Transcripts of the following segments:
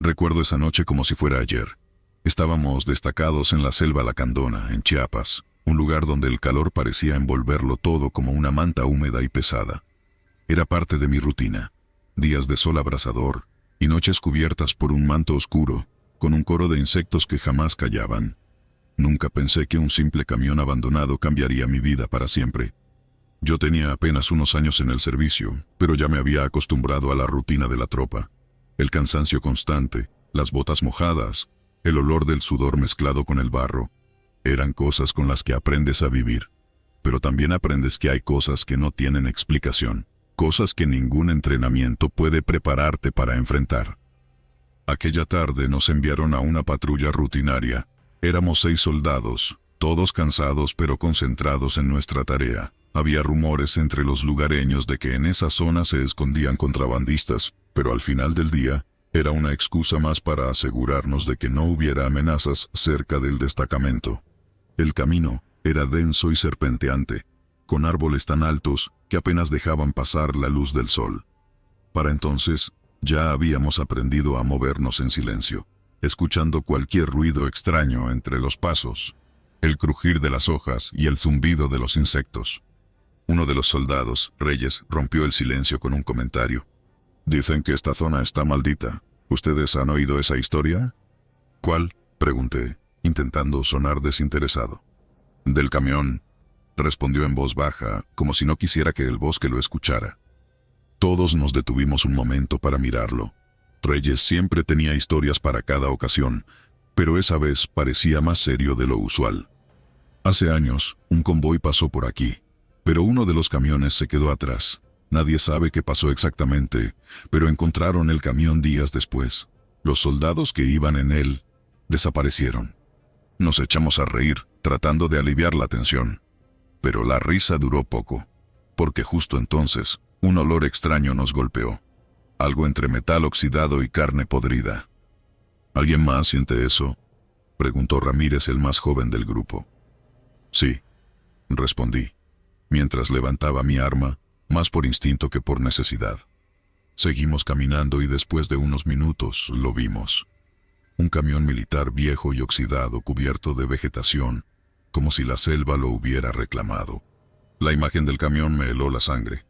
Recuerdo esa noche como si fuera ayer. Estábamos destacados en la selva Lacandona, en Chiapas, un lugar donde el calor parecía envolverlo todo como una manta húmeda y pesada. Era parte de mi rutina. Días de sol abrasador y noches cubiertas por un manto oscuro, con un coro de insectos que jamás callaban. Nunca pensé que un simple camión abandonado cambiaría mi vida para siempre. Yo tenía apenas unos años en el servicio, pero ya me había acostumbrado a la rutina de la tropa. El cansancio constante, las botas mojadas, el olor del sudor mezclado con el barro, eran cosas con las que aprendes a vivir. Pero también aprendes que hay cosas que no tienen explicación, cosas que ningún entrenamiento puede prepararte para enfrentar. Aquella tarde nos enviaron a una patrulla rutinaria. Éramos 6 soldados, todos cansados pero concentrados en nuestra tarea. Había rumores entre los lugareños de que en esa zona se escondían contrabandistas, pero al final del día, era una excusa más para asegurarnos de que no hubiera amenazas cerca del destacamento. El camino era denso y serpenteante, con árboles tan altos que apenas dejaban pasar la luz del sol. Para entonces, ya habíamos aprendido a movernos en silencio, escuchando cualquier ruido extraño entre los pasos, el crujir de las hojas y el zumbido de los insectos. Uno de los soldados, Reyes, rompió el silencio con un comentario. «Dicen que esta zona está maldita. ¿Ustedes han oído esa historia?» «¿Cuál?», pregunté, intentando sonar desinteresado. «Del camión», respondió en voz baja, como si no quisiera que el bosque lo escuchara. Todos nos detuvimos un momento para mirarlo. Reyes siempre tenía historias para cada ocasión, pero esa vez parecía más serio de lo usual. Hace años, un convoy pasó por aquí, pero uno de los camiones se quedó atrás. Nadie sabe qué pasó exactamente, pero encontraron el camión días después. Los soldados que iban en él desaparecieron. Nos echamos a reír, tratando de aliviar la tensión. Pero la risa duró poco, porque justo entonces, un olor extraño nos golpeó. Algo entre metal oxidado y carne podrida. ¿Alguien más siente eso?, preguntó Ramírez, el más joven del grupo. Sí, respondí, mientras levantaba mi arma, más por instinto que por necesidad. Seguimos caminando y después de unos minutos lo vimos. Un camión militar viejo y oxidado cubierto de vegetación, como si la selva lo hubiera reclamado. La imagen del camión me heló la sangre.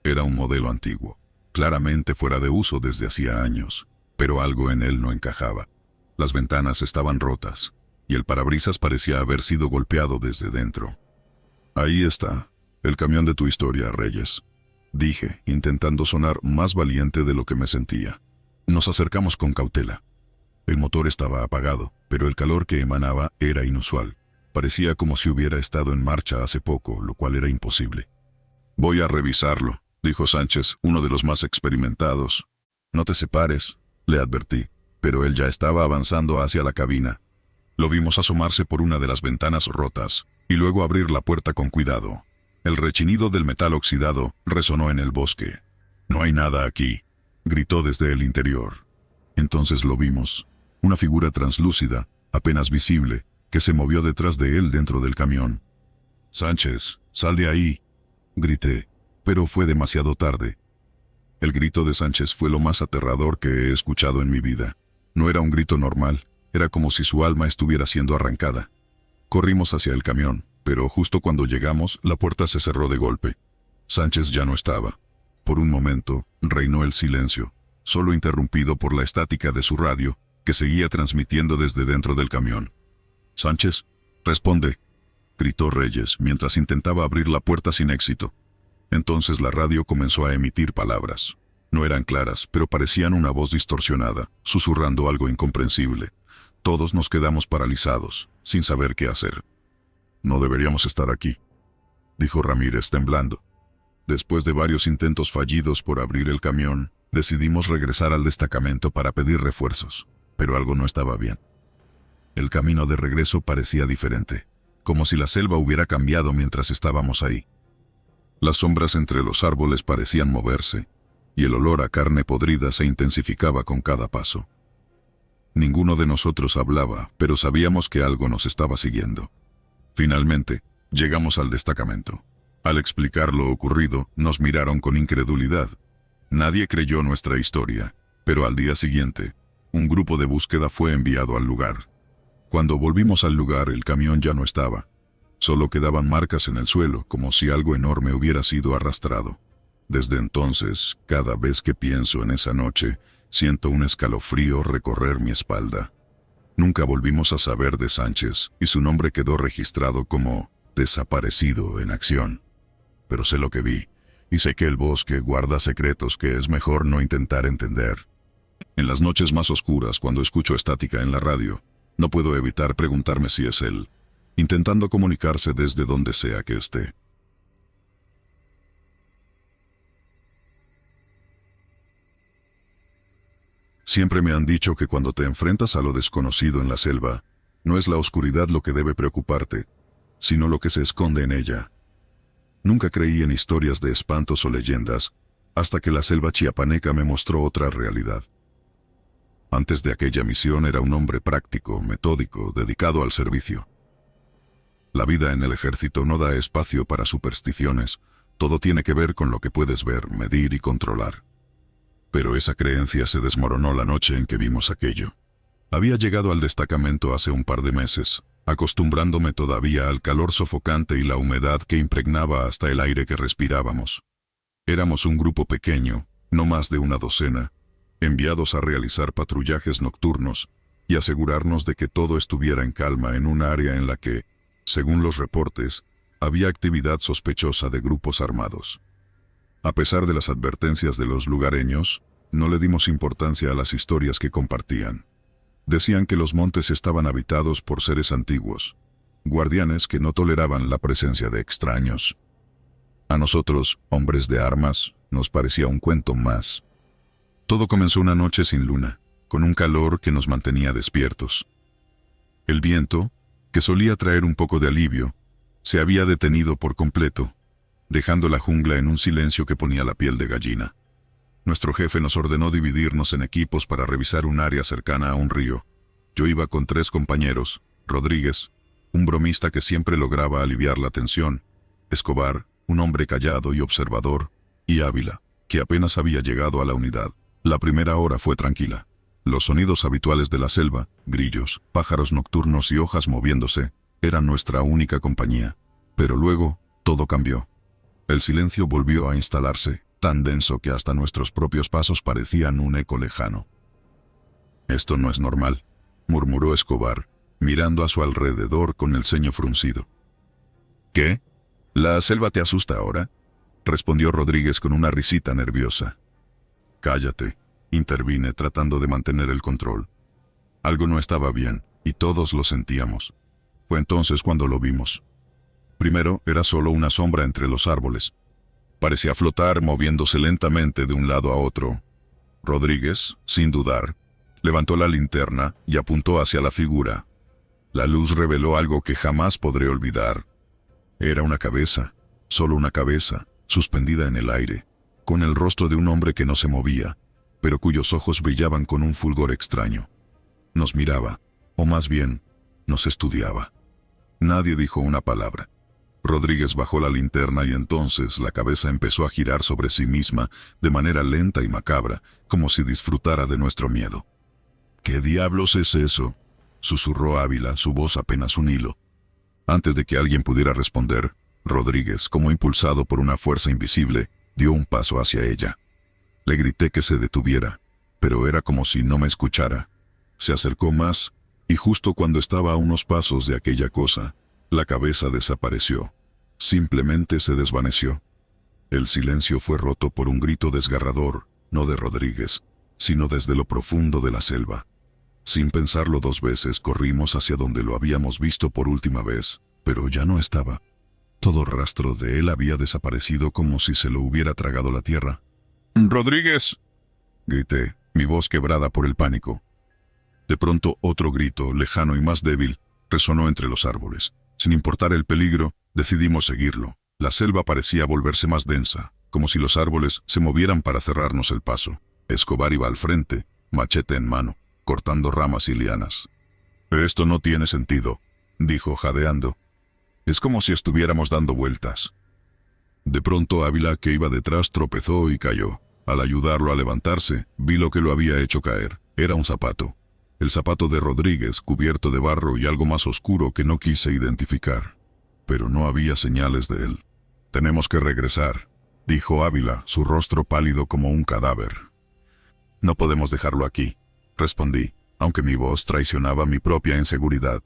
Era un modelo antiguo, claramente fuera de uso desde hacía años, pero algo en él no encajaba. Las ventanas estaban rotas, y el parabrisas parecía haber sido golpeado desde dentro. «Ahí está, el camión de tu historia, Reyes», dije, intentando sonar más valiente de lo que me sentía. Nos acercamos con cautela. El motor estaba apagado, pero el calor que emanaba era inusual. Parecía como si hubiera estado en marcha hace poco, lo cual era imposible. «Voy a revisarlo», dijo Sánchez, uno de los más experimentados. «No te separes», le advertí, pero él ya estaba avanzando hacia la cabina. Lo vimos asomarse por una de las ventanas rotas, y luego abrir la puerta con cuidado. El rechinido del metal oxidado resonó en el bosque. «No hay nada aquí», gritó desde el interior. Entonces lo vimos, una figura translúcida, apenas visible, que se movió detrás de él dentro del camión. «Sánchez, sal de ahí», grité, pero fue demasiado tarde. El grito de Sánchez fue lo más aterrador que he escuchado en mi vida. No era un grito normal, era como si su alma estuviera siendo arrancada. Corrimos hacia el camión, pero justo cuando llegamos, la puerta se cerró de golpe. Sánchez ya no estaba. Por un momento, reinó el silencio, solo interrumpido por la estática de su radio, que seguía transmitiendo desde dentro del camión. «Sánchez, responde», gritó Reyes, mientras intentaba abrir la puerta sin éxito. Entonces la radio comenzó a emitir palabras. No eran claras, pero parecían una voz distorsionada, susurrando algo incomprensible. Todos nos quedamos paralizados, sin saber qué hacer. «No deberíamos estar aquí», dijo Ramírez temblando. Después de varios intentos fallidos por abrir el camión, decidimos regresar al destacamento para pedir refuerzos, pero algo no estaba bien. El camino de regreso parecía diferente, como si la selva hubiera cambiado mientras estábamos ahí. Las sombras entre los árboles parecían moverse, y el olor a carne podrida se intensificaba con cada paso. Ninguno de nosotros hablaba, pero sabíamos que algo nos estaba siguiendo. Finalmente, llegamos al destacamento. Al explicar lo ocurrido, nos miraron con incredulidad. Nadie creyó nuestra historia, pero al día siguiente, Un grupo de búsqueda fue enviado al lugar. Cuando volvimos al lugar, el camión ya no estaba. Solo quedaban marcas en el suelo, como si algo enorme hubiera sido arrastrado. Desde entonces, cada vez que pienso en esa noche, siento un escalofrío recorrer mi espalda. Nunca volvimos a saber de Sánchez, y su nombre quedó registrado como desaparecido en acción. Pero sé lo que vi, y sé que el bosque guarda secretos que es mejor no intentar entender. En las noches más oscuras, cuando escucho estática en la radio, no puedo evitar preguntarme si es él, intentando comunicarse desde donde sea que esté. Siempre me han dicho que cuando te enfrentas a lo desconocido en la selva, no es la oscuridad lo que debe preocuparte, sino lo que se esconde en ella. Nunca creí en historias de espantos o leyendas, hasta que la selva chiapaneca me mostró otra realidad. Antes de aquella misión era un hombre práctico, metódico, dedicado al servicio. La vida en el ejército no da espacio para supersticiones, todo tiene que ver con lo que puedes ver, medir y controlar. Pero esa creencia se desmoronó la noche en que vimos aquello. Había llegado al destacamento hace un par de meses, acostumbrándome todavía al calor sofocante y la humedad que impregnaba hasta el aire que respirábamos. Éramos un grupo pequeño, no más de una docena, enviados a realizar patrullajes nocturnos y asegurarnos de que todo estuviera en calma en un área en la que, según los reportes, había actividad sospechosa de grupos armados. A pesar de las advertencias de los lugareños, no le dimos importancia a las historias que compartían. Decían que los montes estaban habitados por seres antiguos, guardianes que no toleraban la presencia de extraños. A nosotros, hombres de armas, nos parecía un cuento más. Todo comenzó una noche sin luna, con un calor que nos mantenía despiertos. El viento, que solía traer un poco de alivio, se había detenido por completo, dejando la jungla en un silencio que ponía la piel de gallina. Nuestro jefe nos ordenó dividirnos en equipos para revisar un área cercana a un río. Yo iba con 3 compañeros, Rodríguez, un bromista que siempre lograba aliviar la tensión, Escobar, un hombre callado y observador, y Ávila, que apenas había llegado a la unidad. La primera hora fue tranquila. Los sonidos habituales de la selva, grillos, pájaros nocturnos y hojas moviéndose, eran nuestra única compañía. Pero luego, todo cambió. El silencio volvió a instalarse, tan denso que hasta nuestros propios pasos parecían un eco lejano. «Esto no es normal», murmuró Escobar, mirando a su alrededor con el ceño fruncido. «¿Qué? ¿La selva te asusta ahora?», respondió Rodríguez con una risita nerviosa. «Cállate», intervine tratando de mantener el control. Algo no estaba bien, y todos lo sentíamos. Fue entonces cuando lo vimos. Primero era solo una sombra entre los árboles. Parecía flotar moviéndose lentamente de un lado a otro. Rodríguez, sin dudar, levantó la linterna y apuntó hacia la figura. La luz reveló algo que jamás podré olvidar. Era una cabeza, solo una cabeza, suspendida en el aire, con el rostro de un hombre que no se movía, pero cuyos ojos brillaban con un fulgor extraño. Nos miraba, o más bien, nos estudiaba. Nadie dijo una palabra. Rodríguez bajó la linterna y entonces la cabeza empezó a girar sobre sí misma de manera lenta y macabra, como si disfrutara de nuestro miedo. «¿Qué diablos es eso?», susurró Ávila, su voz apenas un hilo. Antes de que alguien pudiera responder, Rodríguez, como impulsado por una fuerza invisible, dio un paso hacia ella. Le grité que se detuviera, pero era como si no me escuchara. Se acercó más, y justo cuando estaba a unos pasos de aquella cosa, la cabeza desapareció. Simplemente se desvaneció. El silencio fue roto por un grito desgarrador, no de Rodríguez, sino desde lo profundo de la selva. Sin pensarlo 2 veces, corrimos hacia donde lo habíamos visto por última vez, pero ya no estaba. Todo rastro de él había desaparecido como si se lo hubiera tragado la tierra. «¡Rodríguez!», grité, mi voz quebrada por el pánico. De pronto otro grito, lejano y más débil, resonó entre los árboles. Sin importar el peligro, decidimos seguirlo. La selva parecía volverse más densa, como si los árboles se movieran para cerrarnos el paso. Escobar iba al frente, machete en mano, cortando ramas y lianas. «Esto no tiene sentido», dijo jadeando. «Es como si estuviéramos dando vueltas». De pronto Ávila, que iba detrás, tropezó y cayó. Al ayudarlo a levantarse, vi lo que lo había hecho caer. Era un zapato. El zapato de Rodríguez, cubierto de barro y algo más oscuro que no quise identificar. Pero no había señales de él. «Tenemos que regresar», dijo Ávila, su rostro pálido como un cadáver. «No podemos dejarlo aquí», respondí, aunque mi voz traicionaba mi propia inseguridad.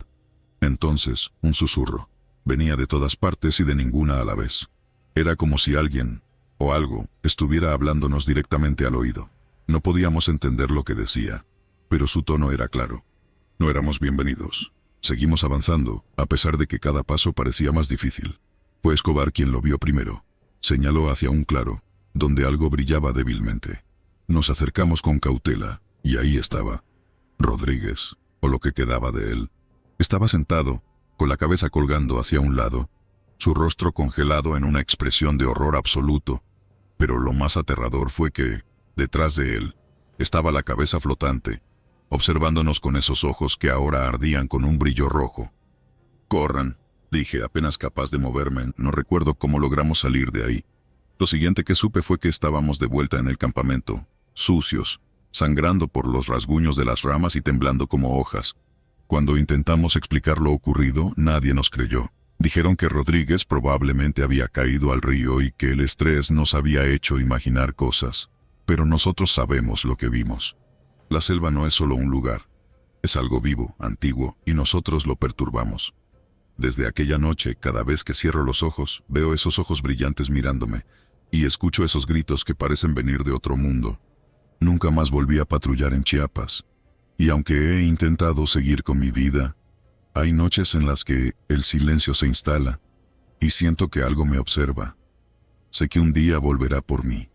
Entonces, un susurro. Venía de todas partes y de ninguna a la vez. Era como si alguien, o algo, estuviera hablándonos directamente al oído. No podíamos entender lo que decía, pero su tono era claro. No éramos bienvenidos. Seguimos avanzando, a pesar de que cada paso parecía más difícil. Fue Escobar quien lo vio primero. Señaló hacia un claro, donde algo brillaba débilmente. Nos acercamos con cautela, y ahí estaba. Rodríguez, o lo que quedaba de él. Estaba sentado, con la cabeza colgando hacia un lado, su rostro congelado en una expresión de horror absoluto. Pero lo más aterrador fue que, detrás de él, estaba la cabeza flotante, observándonos con esos ojos que ahora ardían con un brillo rojo. «Corran», dije, apenas capaz de moverme. No recuerdo cómo logramos salir de ahí. Lo siguiente que supe fue que estábamos de vuelta en el campamento, sucios, sangrando por los rasguños de las ramas y temblando como hojas. Cuando intentamos explicar lo ocurrido, nadie nos creyó. Dijeron que Rodríguez probablemente había caído al río y que el estrés nos había hecho imaginar cosas. Pero nosotros sabemos lo que vimos. La selva no es solo un lugar. Es algo vivo, antiguo, y nosotros lo perturbamos. Desde aquella noche, cada vez que cierro los ojos, veo esos ojos brillantes mirándome, y escucho esos gritos que parecen venir de otro mundo. Nunca más volví a patrullar en Chiapas. Y aunque he intentado seguir con mi vida, hay noches en las que el silencio se instala, y siento que algo me observa. Sé que un día volverá por mí.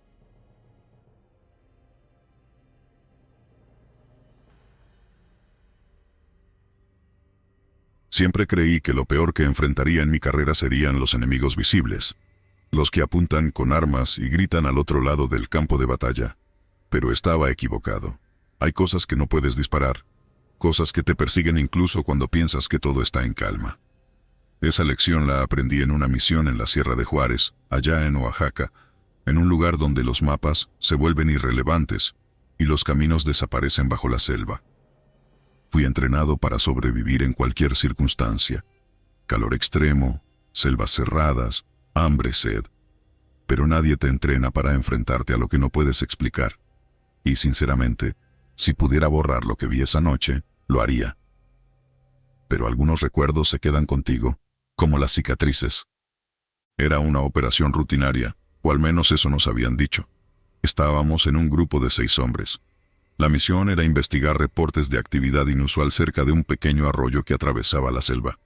Siempre creí que lo peor que enfrentaría en mi carrera serían los enemigos visibles, los que apuntan con armas y gritan al otro lado del campo de batalla. Pero estaba equivocado. Hay cosas que no puedes disparar, cosas que te persiguen incluso cuando piensas que todo está en calma. Esa lección la aprendí en una misión en la Sierra de Juárez, allá en Oaxaca, en un lugar donde los mapas se vuelven irrelevantes y los caminos desaparecen bajo la selva. Fui entrenado para sobrevivir en cualquier circunstancia. Calor extremo, selvas cerradas, hambre, sed. Pero nadie te entrena para enfrentarte a lo que no puedes explicar. Y sinceramente, si pudiera borrar lo que vi esa noche, lo haría. Pero algunos recuerdos se quedan contigo, como las cicatrices. Era una operación rutinaria, o al menos eso nos habían dicho. Estábamos en un grupo de 6 hombres. La misión era investigar reportes de actividad inusual cerca de un pequeño arroyo que atravesaba la selva.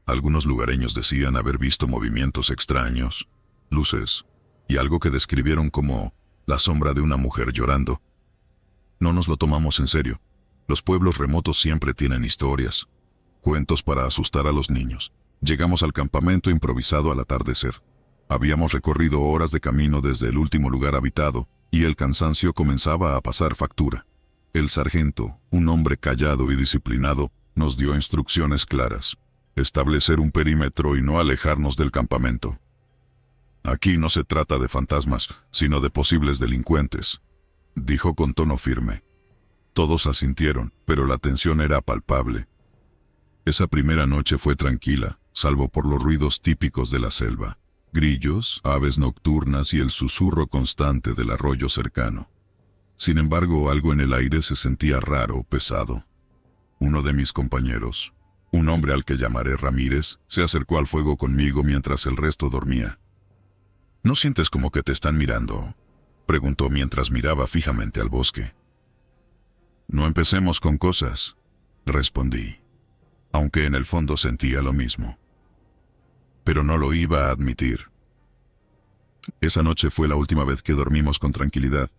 Algunos lugareños decían haber visto movimientos extraños, luces, y algo que describieron como la sombra de una mujer llorando. No nos lo tomamos en serio. Los pueblos remotos siempre tienen historias, cuentos para asustar a los niños. Llegamos al campamento improvisado al atardecer. Habíamos recorrido horas de camino desde el último lugar habitado, y el cansancio comenzaba a pasar factura. El sargento, un hombre callado y disciplinado, nos dio instrucciones claras: establecer un perímetro y no alejarnos del campamento. Aquí no se trata de fantasmas, sino de posibles delincuentes, dijo con tono firme. Todos asintieron, pero la tensión era palpable. Esa primera noche fue tranquila, salvo por los ruidos típicos de la selva: grillos, aves nocturnas y el susurro constante del arroyo cercano. Sin embargo, algo en el aire se sentía raro, pesado. Uno de mis compañeros, un hombre al que llamaré Ramírez, se acercó al fuego conmigo mientras el resto dormía. ¿No sientes como que te están mirando?, preguntó mientras miraba fijamente al bosque. No empecemos con cosas, respondí, aunque en el fondo sentía lo mismo. Pero no lo iba a admitir. Esa noche fue la última vez que dormimos con tranquilidad.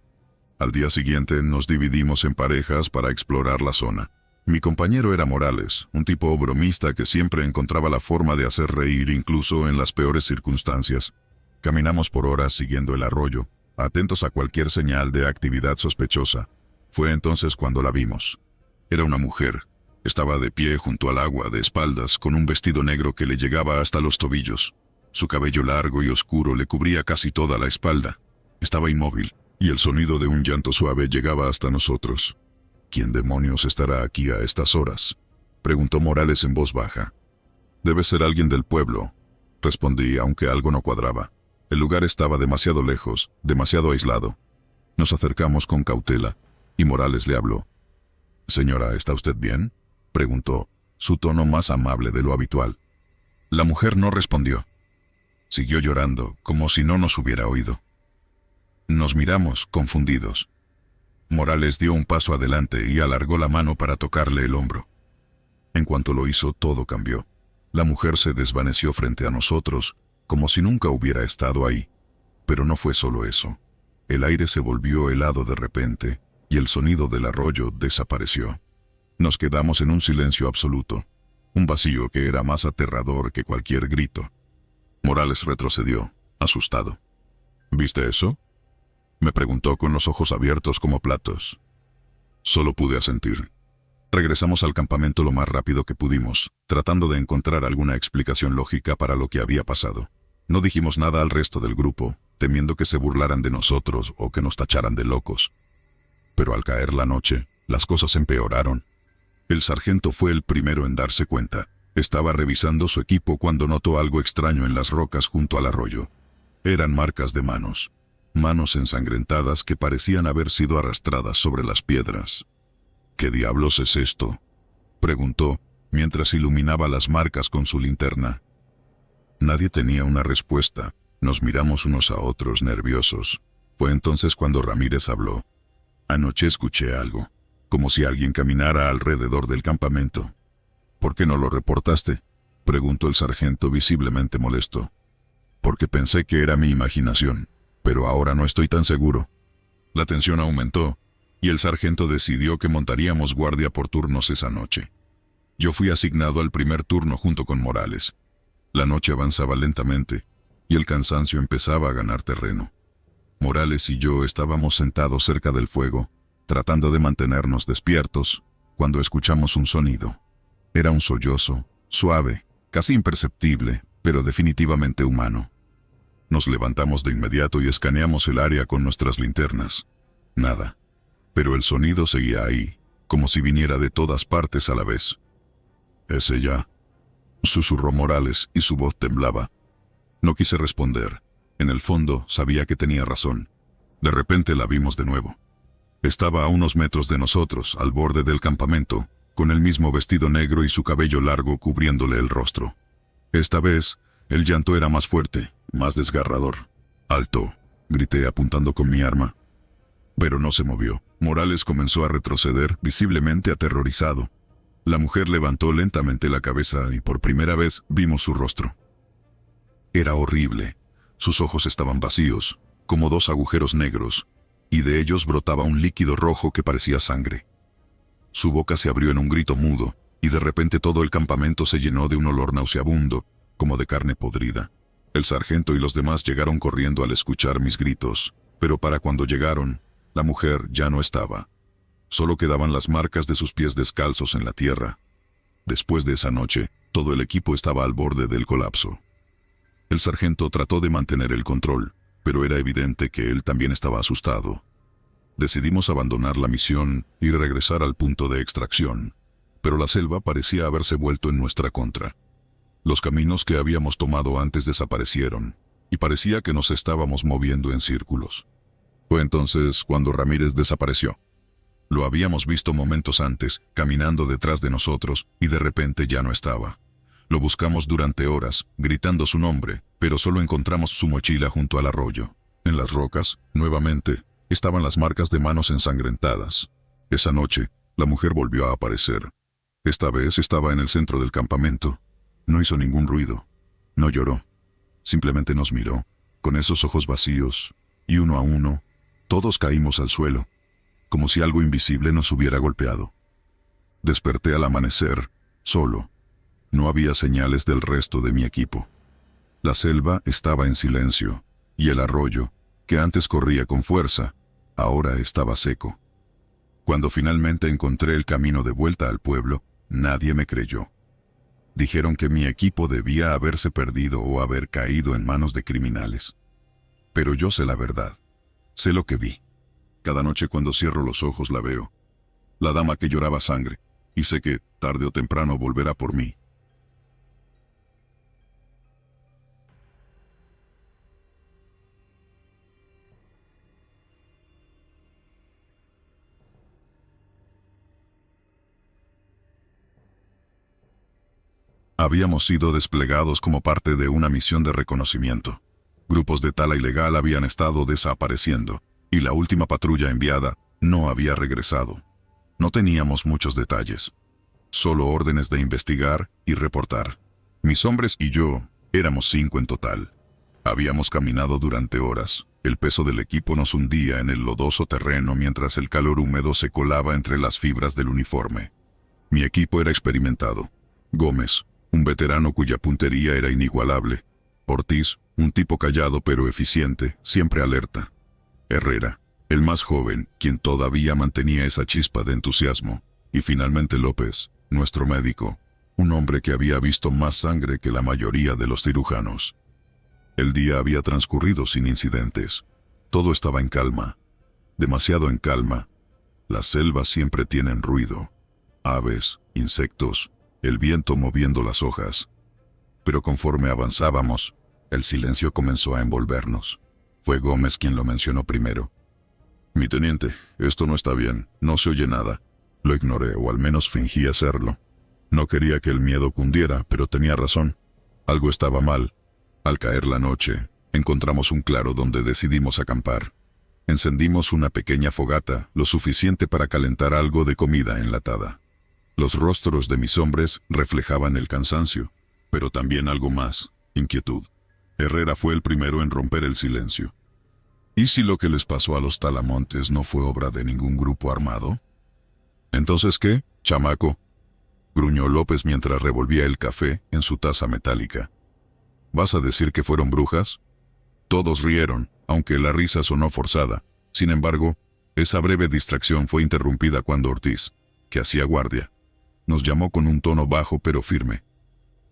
Al día siguiente nos dividimos en parejas para explorar la zona. Mi compañero era Morales, un tipo bromista que siempre encontraba la forma de hacer reír incluso en las peores circunstancias. Caminamos por horas siguiendo el arroyo, atentos a cualquier señal de actividad sospechosa. Fue entonces cuando la vimos. Era una mujer. Estaba de pie junto al agua, de espaldas, con un vestido negro que le llegaba hasta los tobillos. Su cabello largo y oscuro le cubría casi toda la espalda. Estaba inmóvil, y el sonido de un llanto suave llegaba hasta nosotros. ¿Quién demonios estará aquí a estas horas?, preguntó Morales en voz baja. Debe ser alguien del pueblo, respondí, aunque algo no cuadraba. El lugar estaba demasiado lejos, demasiado aislado. Nos acercamos con cautela, y Morales le habló. «Señora, ¿está usted bien?», preguntó, su tono más amable de lo habitual. La mujer no respondió. Siguió llorando, como si no nos hubiera oído. Nos miramos, confundidos. Morales dio un paso adelante y alargó la mano para tocarle el hombro. En cuanto lo hizo, todo cambió. La mujer se desvaneció frente a nosotros, como si nunca hubiera estado ahí. Pero no fue solo eso. El aire se volvió helado de repente, y el sonido del arroyo desapareció. Nos quedamos en un silencio absoluto, un vacío que era más aterrador que cualquier grito. Morales retrocedió, asustado. «¿Viste eso?», me preguntó con los ojos abiertos como platos. Solo pude asentir. Regresamos al campamento lo más rápido que pudimos, tratando de encontrar alguna explicación lógica para lo que había pasado. No dijimos nada al resto del grupo, temiendo que se burlaran de nosotros o que nos tacharan de locos. Pero al caer la noche, las cosas empeoraron. El sargento fue el primero en darse cuenta. Estaba revisando su equipo cuando notó algo extraño en las rocas junto al arroyo. Eran marcas de manos. Manos ensangrentadas que parecían haber sido arrastradas sobre las piedras. «¿Qué diablos es esto?», preguntó, mientras iluminaba las marcas con su linterna. Nadie tenía una respuesta. Nos miramos unos a otros nerviosos. Fue entonces cuando Ramírez habló. «Anoche escuché algo, como si alguien caminara alrededor del campamento». «¿Por qué no lo reportaste?», preguntó el sargento visiblemente molesto. «Porque pensé que era mi imaginación, pero ahora no estoy tan seguro». La tensión aumentó, y el sargento decidió que montaríamos guardia por turnos esa noche. Yo fui asignado al primer turno junto con Morales. La noche avanzaba lentamente, y el cansancio empezaba a ganar terreno. Morales y yo estábamos sentados cerca del fuego, tratando de mantenernos despiertos, cuando escuchamos un sonido. Era un sollozo, suave, casi imperceptible, pero definitivamente humano. Nos levantamos de inmediato y escaneamos el área con nuestras linternas. Nada. Pero el sonido seguía ahí, como si viniera de todas partes a la vez. «¿Es ella?», susurró Morales y su voz temblaba. No quise responder. En el fondo sabía que tenía razón. De repente la vimos de nuevo. Estaba a unos metros de nosotros, al borde del campamento, con el mismo vestido negro y su cabello largo cubriéndole el rostro. Esta vez, el llanto era más fuerte, más desgarrador. «¡Alto!», grité apuntando con mi arma. Pero no se movió. Morales comenzó a retroceder, visiblemente aterrorizado. La mujer levantó lentamente la cabeza y por primera vez vimos su rostro. Era horrible. Sus ojos estaban vacíos, como dos agujeros negros, y de ellos brotaba un líquido rojo que parecía sangre. Su boca se abrió en un grito mudo, y de repente todo el campamento se llenó de un olor nauseabundo, como de carne podrida. El sargento y los demás llegaron corriendo al escuchar mis gritos, pero para cuando llegaron, la mujer ya no estaba. Solo quedaban las marcas de sus pies descalzos en la tierra. Después de esa noche, todo el equipo estaba al borde del colapso. El sargento trató de mantener el control, pero era evidente que él también estaba asustado. Decidimos abandonar la misión y regresar al punto de extracción, pero la selva parecía haberse vuelto en nuestra contra. Los caminos que habíamos tomado antes desaparecieron, y parecía que nos estábamos moviendo en círculos. Fue entonces cuando Ramírez desapareció. Lo habíamos visto momentos antes, caminando detrás de nosotros, y de repente ya no estaba. Lo buscamos durante horas, gritando su nombre, pero solo encontramos su mochila junto al arroyo. En las rocas, nuevamente, estaban las marcas de manos ensangrentadas. Esa noche, la mujer volvió a aparecer. Esta vez estaba en el centro del campamento. No hizo ningún ruido. No lloró. Simplemente nos miró, con esos ojos vacíos, y uno a uno, todos caímos al suelo, como si algo invisible nos hubiera golpeado. Desperté al amanecer, solo. No había señales del resto de mi equipo. La selva estaba en silencio, y el arroyo, que antes corría con fuerza, ahora estaba seco. Cuando finalmente encontré el camino de vuelta al pueblo, nadie me creyó. Dijeron que mi equipo debía haberse perdido o haber caído en manos de criminales. Pero yo sé la verdad. Sé lo que vi. Cada noche cuando cierro los ojos la veo. la dama que lloraba sangre, y sé que, tarde o temprano, volverá por mí. Habíamos sido desplegados como parte de una misión de reconocimiento. Grupos de tala ilegal habían estado desapareciendo, y la última patrulla enviada no había regresado. No teníamos muchos detalles, solo órdenes de investigar y reportar. Mis hombres y yo éramos 5 en total. Habíamos caminado durante horas. El peso del equipo nos hundía en el lodoso terreno mientras el calor húmedo se colaba entre las fibras del uniforme. Mi equipo era experimentado. Gómez, un veterano cuya puntería era inigualable. Ortiz, un tipo callado pero eficiente, siempre alerta. Herrera, el más joven, quien todavía mantenía esa chispa de entusiasmo. Y finalmente López, nuestro médico, un hombre que había visto más sangre que la mayoría de los cirujanos. El día había transcurrido sin incidentes. Todo estaba en calma. Demasiado en calma. Las selvas siempre tienen ruido. Aves, insectos, el viento moviendo las hojas. Pero conforme avanzábamos, el silencio comenzó a envolvernos. Fue Gómez quien lo mencionó primero. «Mi teniente, esto no está bien, no se oye nada». Lo ignoré, o al menos fingí hacerlo. No quería que el miedo cundiera, pero tenía razón. Algo estaba mal. Al caer la noche, encontramos un claro donde decidimos acampar. Encendimos una pequeña fogata, lo suficiente para calentar algo de comida enlatada. Los rostros de mis hombres reflejaban el cansancio, pero también algo más, inquietud. Herrera fue el primero en romper el silencio. ¿Y si lo que les pasó a los talamontes no fue obra de ningún grupo armado? ¿Entonces qué, chamaco?, gruñó López mientras revolvía el café en su taza metálica. ¿Vas a decir que fueron brujas? Todos rieron, aunque la risa sonó forzada. Sin embargo, esa breve distracción fue interrumpida cuando Ortiz, que hacía guardia, nos llamó con un tono bajo pero firme.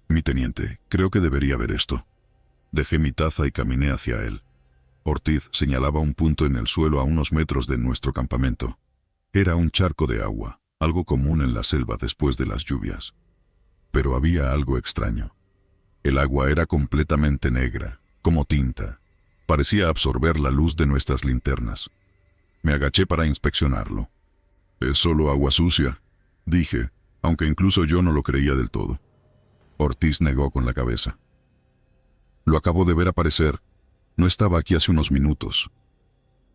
«Mi teniente, creo que debería ver esto». Dejé mi taza y caminé hacia él. Ortiz señalaba un punto en el suelo a unos metros de nuestro campamento. Era un charco de agua, algo común en la selva después de las lluvias. Pero había algo extraño. El agua era completamente negra, como tinta. Parecía absorber la luz de nuestras linternas. Me agaché para inspeccionarlo. «Es solo agua sucia», dije, aunque incluso yo no lo creía del todo. Ortiz negó con la cabeza. «Lo acabo de ver aparecer. No estaba aquí hace unos minutos».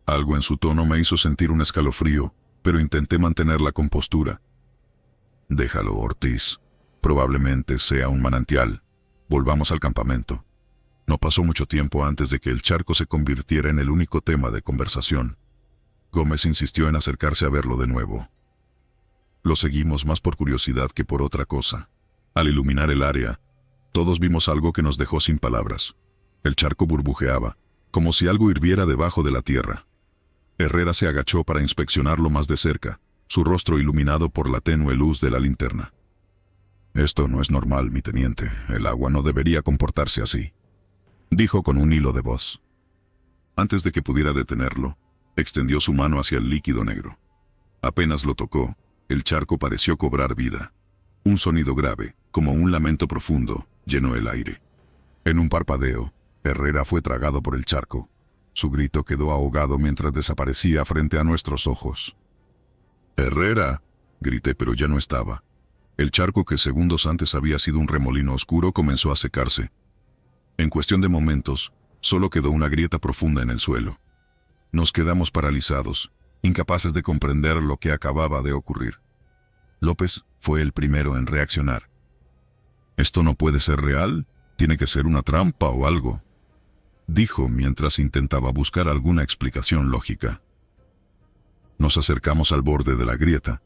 Algo en su tono me hizo sentir un escalofrío, pero intenté mantener la compostura. «Déjalo, Ortiz. Probablemente sea un manantial. Volvamos al campamento». No pasó mucho tiempo antes de que el charco se convirtiera en el único tema de conversación. Gómez insistió en acercarse a verlo de nuevo. Lo seguimos más por curiosidad que por otra cosa. Al iluminar el área, todos vimos algo que nos dejó sin palabras. El charco burbujeaba, como si algo hirviera debajo de la tierra. Herrera se agachó para inspeccionarlo más de cerca, su rostro iluminado por la tenue luz de la linterna. «Esto no es normal, mi teniente. El agua no debería comportarse así», dijo con un hilo de voz. Antes de que pudiera detenerlo, extendió su mano hacia el líquido negro. Apenas lo tocó, el charco pareció cobrar vida. Un sonido grave, como un lamento profundo, llenó el aire. En un parpadeo, Herrera fue tragado por el charco. Su grito quedó ahogado mientras desaparecía frente a nuestros ojos. «¡Herrera!», grité, pero ya no estaba. El charco, que segundos antes había sido un remolino oscuro, comenzó a secarse. En cuestión de momentos, solo quedó una grieta profunda en el suelo. Nos quedamos paralizados, incapaces de comprender lo que acababa de ocurrir. López fue el primero en reaccionar. «¿Esto no puede ser real? Tiene que ser una trampa o algo», dijo mientras intentaba buscar alguna explicación lógica. Nos acercamos al borde de la grieta.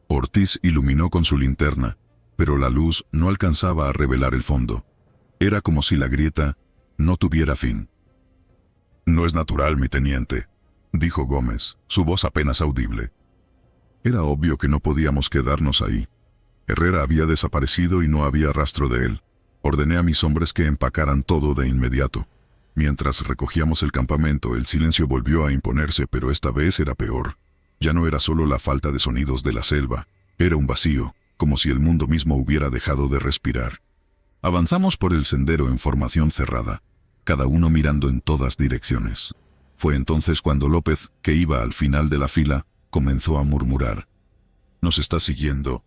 Ortiz iluminó con su linterna, pero la luz no alcanzaba a revelar el fondo. Era como si la grieta no tuviera fin. «No es natural, mi teniente», dijo Gómez, su voz apenas audible. Era obvio que no podíamos quedarnos ahí. Herrera había desaparecido y no había rastro de él. Ordené a mis hombres que empacaran todo de inmediato. Mientras recogíamos el campamento, el silencio volvió a imponerse, pero esta vez era peor. Ya no era solo la falta de sonidos de la selva, era un vacío, como si el mundo mismo hubiera dejado de respirar. Avanzamos por el sendero en formación cerrada, cada uno mirando en todas direcciones. Fue entonces cuando López, que iba al final de la fila, comenzó a murmurar. «¿Nos está siguiendo?»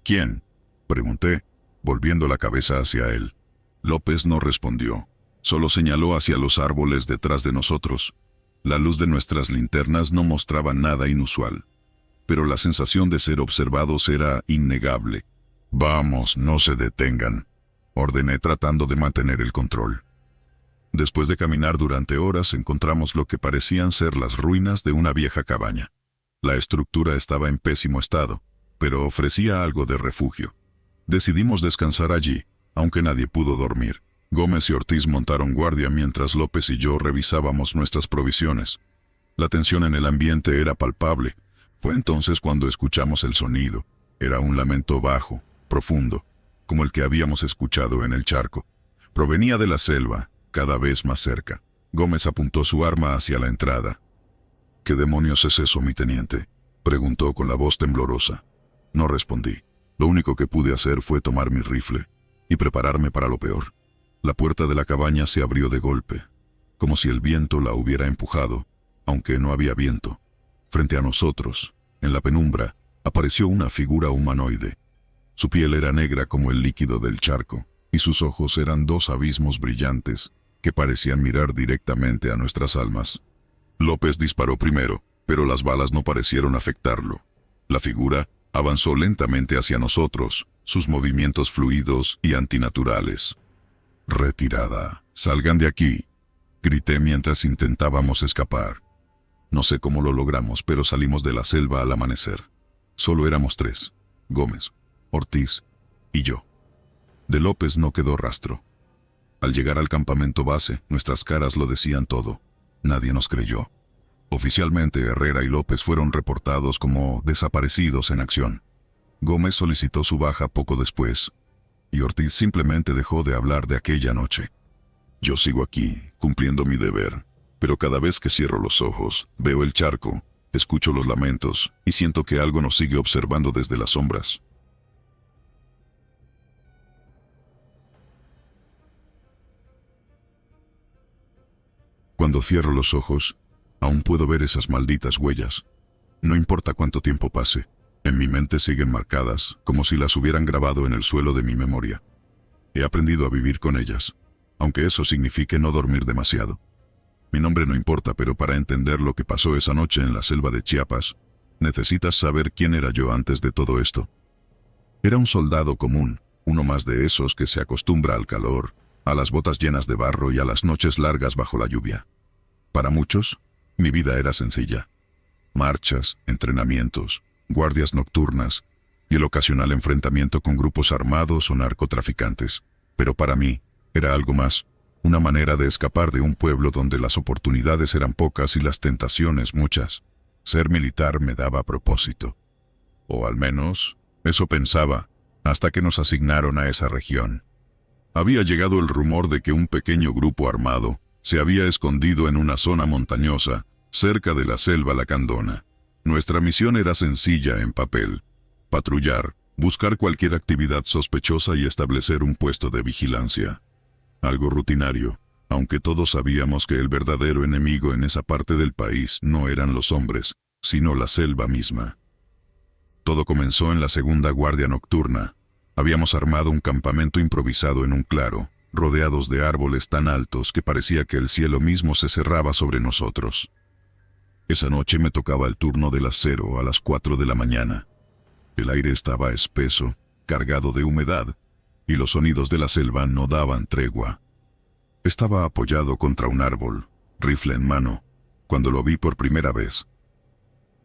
«¿Quién?», pregunté, volviendo la cabeza hacia él. López no respondió, solo señaló hacia los árboles detrás de nosotros. La luz de nuestras linternas no mostraba nada inusual, pero la sensación de ser observados era innegable. «Vamos, no se detengan», ordené tratando de mantener el control. Después de caminar durante horas encontramos lo que parecían ser las ruinas de una vieja cabaña. La estructura estaba en pésimo estado, pero ofrecía algo de refugio. Decidimos descansar allí, aunque nadie pudo dormir. Gómez y Ortiz montaron guardia mientras López y yo revisábamos nuestras provisiones. La tensión en el ambiente era palpable. Fue entonces cuando escuchamos el sonido. Era un lamento bajo, profundo, como el que habíamos escuchado en el charco. Provenía de la selva, cada vez más cerca. Gómez apuntó su arma hacia la entrada. «¿Qué demonios es eso, mi teniente?», preguntó con la voz temblorosa. No respondí. Lo único que pude hacer fue tomar mi rifle y prepararme para lo peor. La puerta de la cabaña se abrió de golpe, como si el viento la hubiera empujado, aunque no había viento. Frente a nosotros, en la penumbra, apareció una figura humanoide. Su piel era negra como el líquido del charco, y sus ojos eran dos abismos brillantes que parecían mirar directamente a nuestras almas. López disparó primero, pero las balas no parecieron afectarlo. La figura avanzó lentamente hacia nosotros, sus movimientos fluidos y antinaturales. «Retirada, salgan de aquí», grité mientras intentábamos escapar. No sé cómo lo logramos, pero salimos de la selva al amanecer. Solo éramos 3, Gómez, Ortiz y yo. De López no quedó rastro. Al llegar al campamento base, nuestras caras lo decían todo. Nadie nos creyó. Oficialmente, Herrera y López fueron reportados como desaparecidos en acción. Gómez solicitó su baja poco después, y Ortiz simplemente dejó de hablar de aquella noche. Yo sigo aquí, cumpliendo mi deber, pero cada vez que cierro los ojos, veo el charco, escucho los lamentos y siento que algo nos sigue observando desde las sombras. Cuando cierro los ojos, aún puedo ver esas malditas huellas. No importa cuánto tiempo pase, en mi mente siguen marcadas, como si las hubieran grabado en el suelo de mi memoria. He aprendido a vivir con ellas, aunque eso signifique no dormir demasiado. Mi nombre no importa, pero para entender lo que pasó esa noche en la selva de Chiapas, necesitas saber quién era yo antes de todo esto. Era un soldado común, uno más de esos que se acostumbra al calor, a las botas llenas de barro y a las noches largas bajo la lluvia. Para muchos, mi vida era sencilla. Marchas, entrenamientos, guardias nocturnas y el ocasional enfrentamiento con grupos armados o narcotraficantes. Pero para mí, era algo más, una manera de escapar de un pueblo donde las oportunidades eran pocas y las tentaciones muchas. Ser militar me daba propósito. O al menos, eso pensaba, hasta que nos asignaron a esa región. Había llegado el rumor de que un pequeño grupo armado se había escondido en una zona montañosa, cerca de la selva lacandona. Nuestra misión era sencilla en papel: patrullar, buscar cualquier actividad sospechosa y establecer un puesto de vigilancia. Algo rutinario, aunque todos sabíamos que el verdadero enemigo en esa parte del país no eran los hombres, sino la selva misma. Todo comenzó en la segunda guardia nocturna. Habíamos armado un campamento improvisado en un claro, rodeados de árboles tan altos que parecía que el cielo mismo se cerraba sobre nosotros. Esa noche me tocaba el turno del acero a las 4 de la mañana. El aire estaba espeso, cargado de humedad, y los sonidos de la selva no daban tregua. Estaba apoyado contra un árbol, rifle en mano, cuando lo vi por primera vez.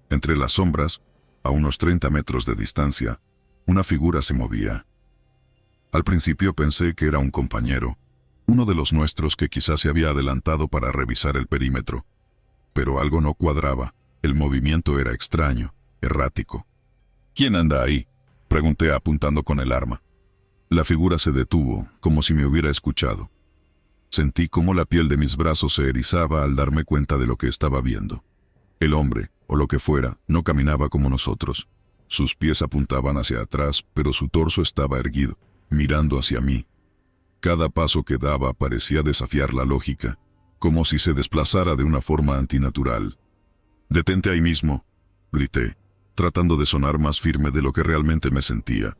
Entre las sombras, a unos 30 metros de distancia, una figura se movía. Al principio pensé que era un compañero, uno de los nuestros que quizás se había adelantado para revisar el perímetro. Pero algo no cuadraba, el movimiento era extraño, errático. «¿Quién anda ahí?», pregunté apuntando con el arma. La figura se detuvo, como si me hubiera escuchado. Sentí cómo la piel de mis brazos se erizaba al darme cuenta de lo que estaba viendo. El hombre, o lo que fuera, no caminaba como nosotros. Sus pies apuntaban hacia atrás, pero su torso estaba erguido, mirando hacia mí. Cada paso que daba parecía desafiar la lógica, como si se desplazara de una forma antinatural. «Detente ahí mismo», grité, tratando de sonar más firme de lo que realmente me sentía.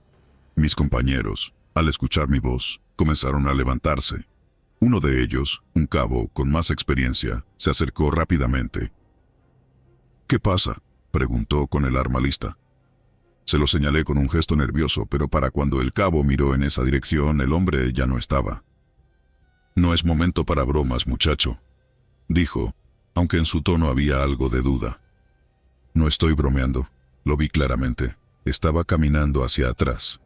Mis compañeros, al escuchar mi voz, comenzaron a levantarse. Uno de ellos, un cabo con más experiencia, se acercó rápidamente. «¿Qué pasa?», preguntó con el arma lista. Se lo señalé con un gesto nervioso, pero para cuando el cabo miró en esa dirección, el hombre ya no estaba. «No es momento para bromas, muchacho», dijo, aunque en su tono había algo de duda. «No estoy bromeando», lo vi claramente. Estaba caminando hacia atrás.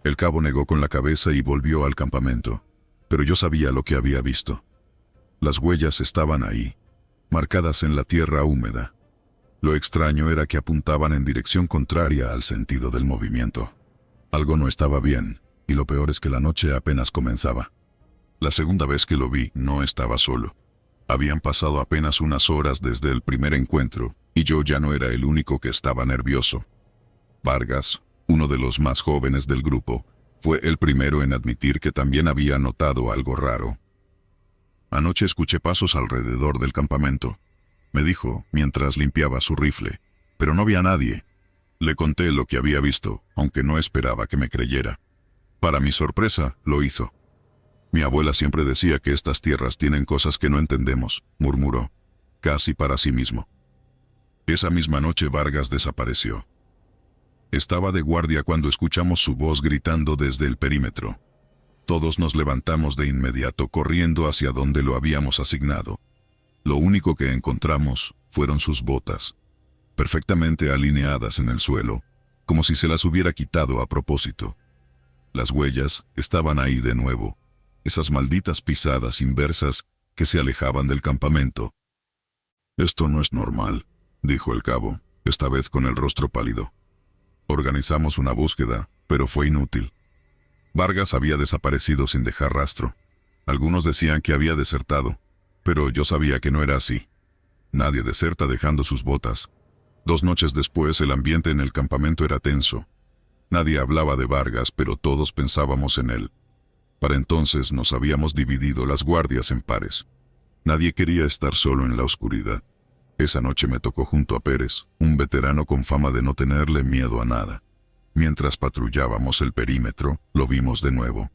El cabo negó con la cabeza y volvió al campamento, pero yo sabía lo que había visto. Las huellas estaban ahí, marcadas en la tierra húmeda. Lo extraño era que apuntaban en dirección contraria al sentido del movimiento. Algo no estaba bien, y lo peor es que la noche apenas comenzaba. La segunda vez que lo vi, no estaba solo. Habían pasado apenas unas horas desde el primer encuentro, y yo ya no era el único que estaba nervioso. Vargas, uno de los más jóvenes del grupo, fue el primero en admitir que también había notado algo raro. «Anoche escuché pasos alrededor del campamento», me dijo mientras limpiaba su rifle, «pero no había nadie». Le conté lo que había visto, aunque no esperaba que me creyera. Para mi sorpresa, lo hizo. «Mi abuela siempre decía que estas tierras tienen cosas que no entendemos», murmuró, casi para sí mismo. Esa misma noche Vargas desapareció. Estaba de guardia cuando escuchamos su voz gritando desde el perímetro. Todos nos levantamos de inmediato corriendo hacia donde lo habíamos asignado. Lo único que encontramos fueron sus botas, perfectamente alineadas en el suelo, como si se las hubiera quitado a propósito. Las huellas estaban ahí de nuevo, esas malditas pisadas inversas que se alejaban del campamento. «Esto no es normal», dijo el cabo, esta vez con el rostro pálido. Organizamos una búsqueda, pero fue inútil. Vargas había desaparecido sin dejar rastro. Algunos decían que había desertado, pero yo sabía que no era así. Nadie deserta dejando sus botas. 2 noches después el ambiente en el campamento era tenso. Nadie hablaba de Vargas, pero todos pensábamos en él. Para entonces nos habíamos dividido las guardias en pares. Nadie quería estar solo en la oscuridad. Esa noche me tocó junto a Pérez, un veterano con fama de no tenerle miedo a nada. Mientras patrullábamos el perímetro, lo vimos de nuevo.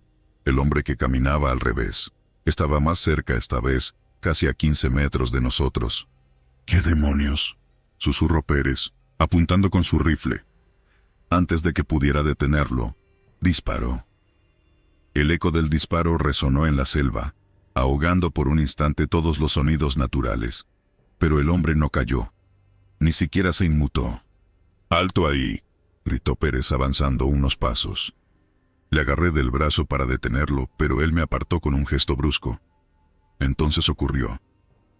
El hombre que caminaba al revés. Estaba más cerca esta vez, casi a 15 metros de nosotros. «¿Qué demonios?», susurró Pérez, apuntando con su rifle. Antes de que pudiera detenerlo, disparó. El eco del disparo resonó en la selva, ahogando por un instante todos los sonidos naturales. Pero el hombre no cayó. Ni siquiera se inmutó. «¡Alto ahí!», gritó Pérez avanzando unos pasos. Le agarré del brazo para detenerlo, pero él me apartó con un gesto brusco. Entonces ocurrió.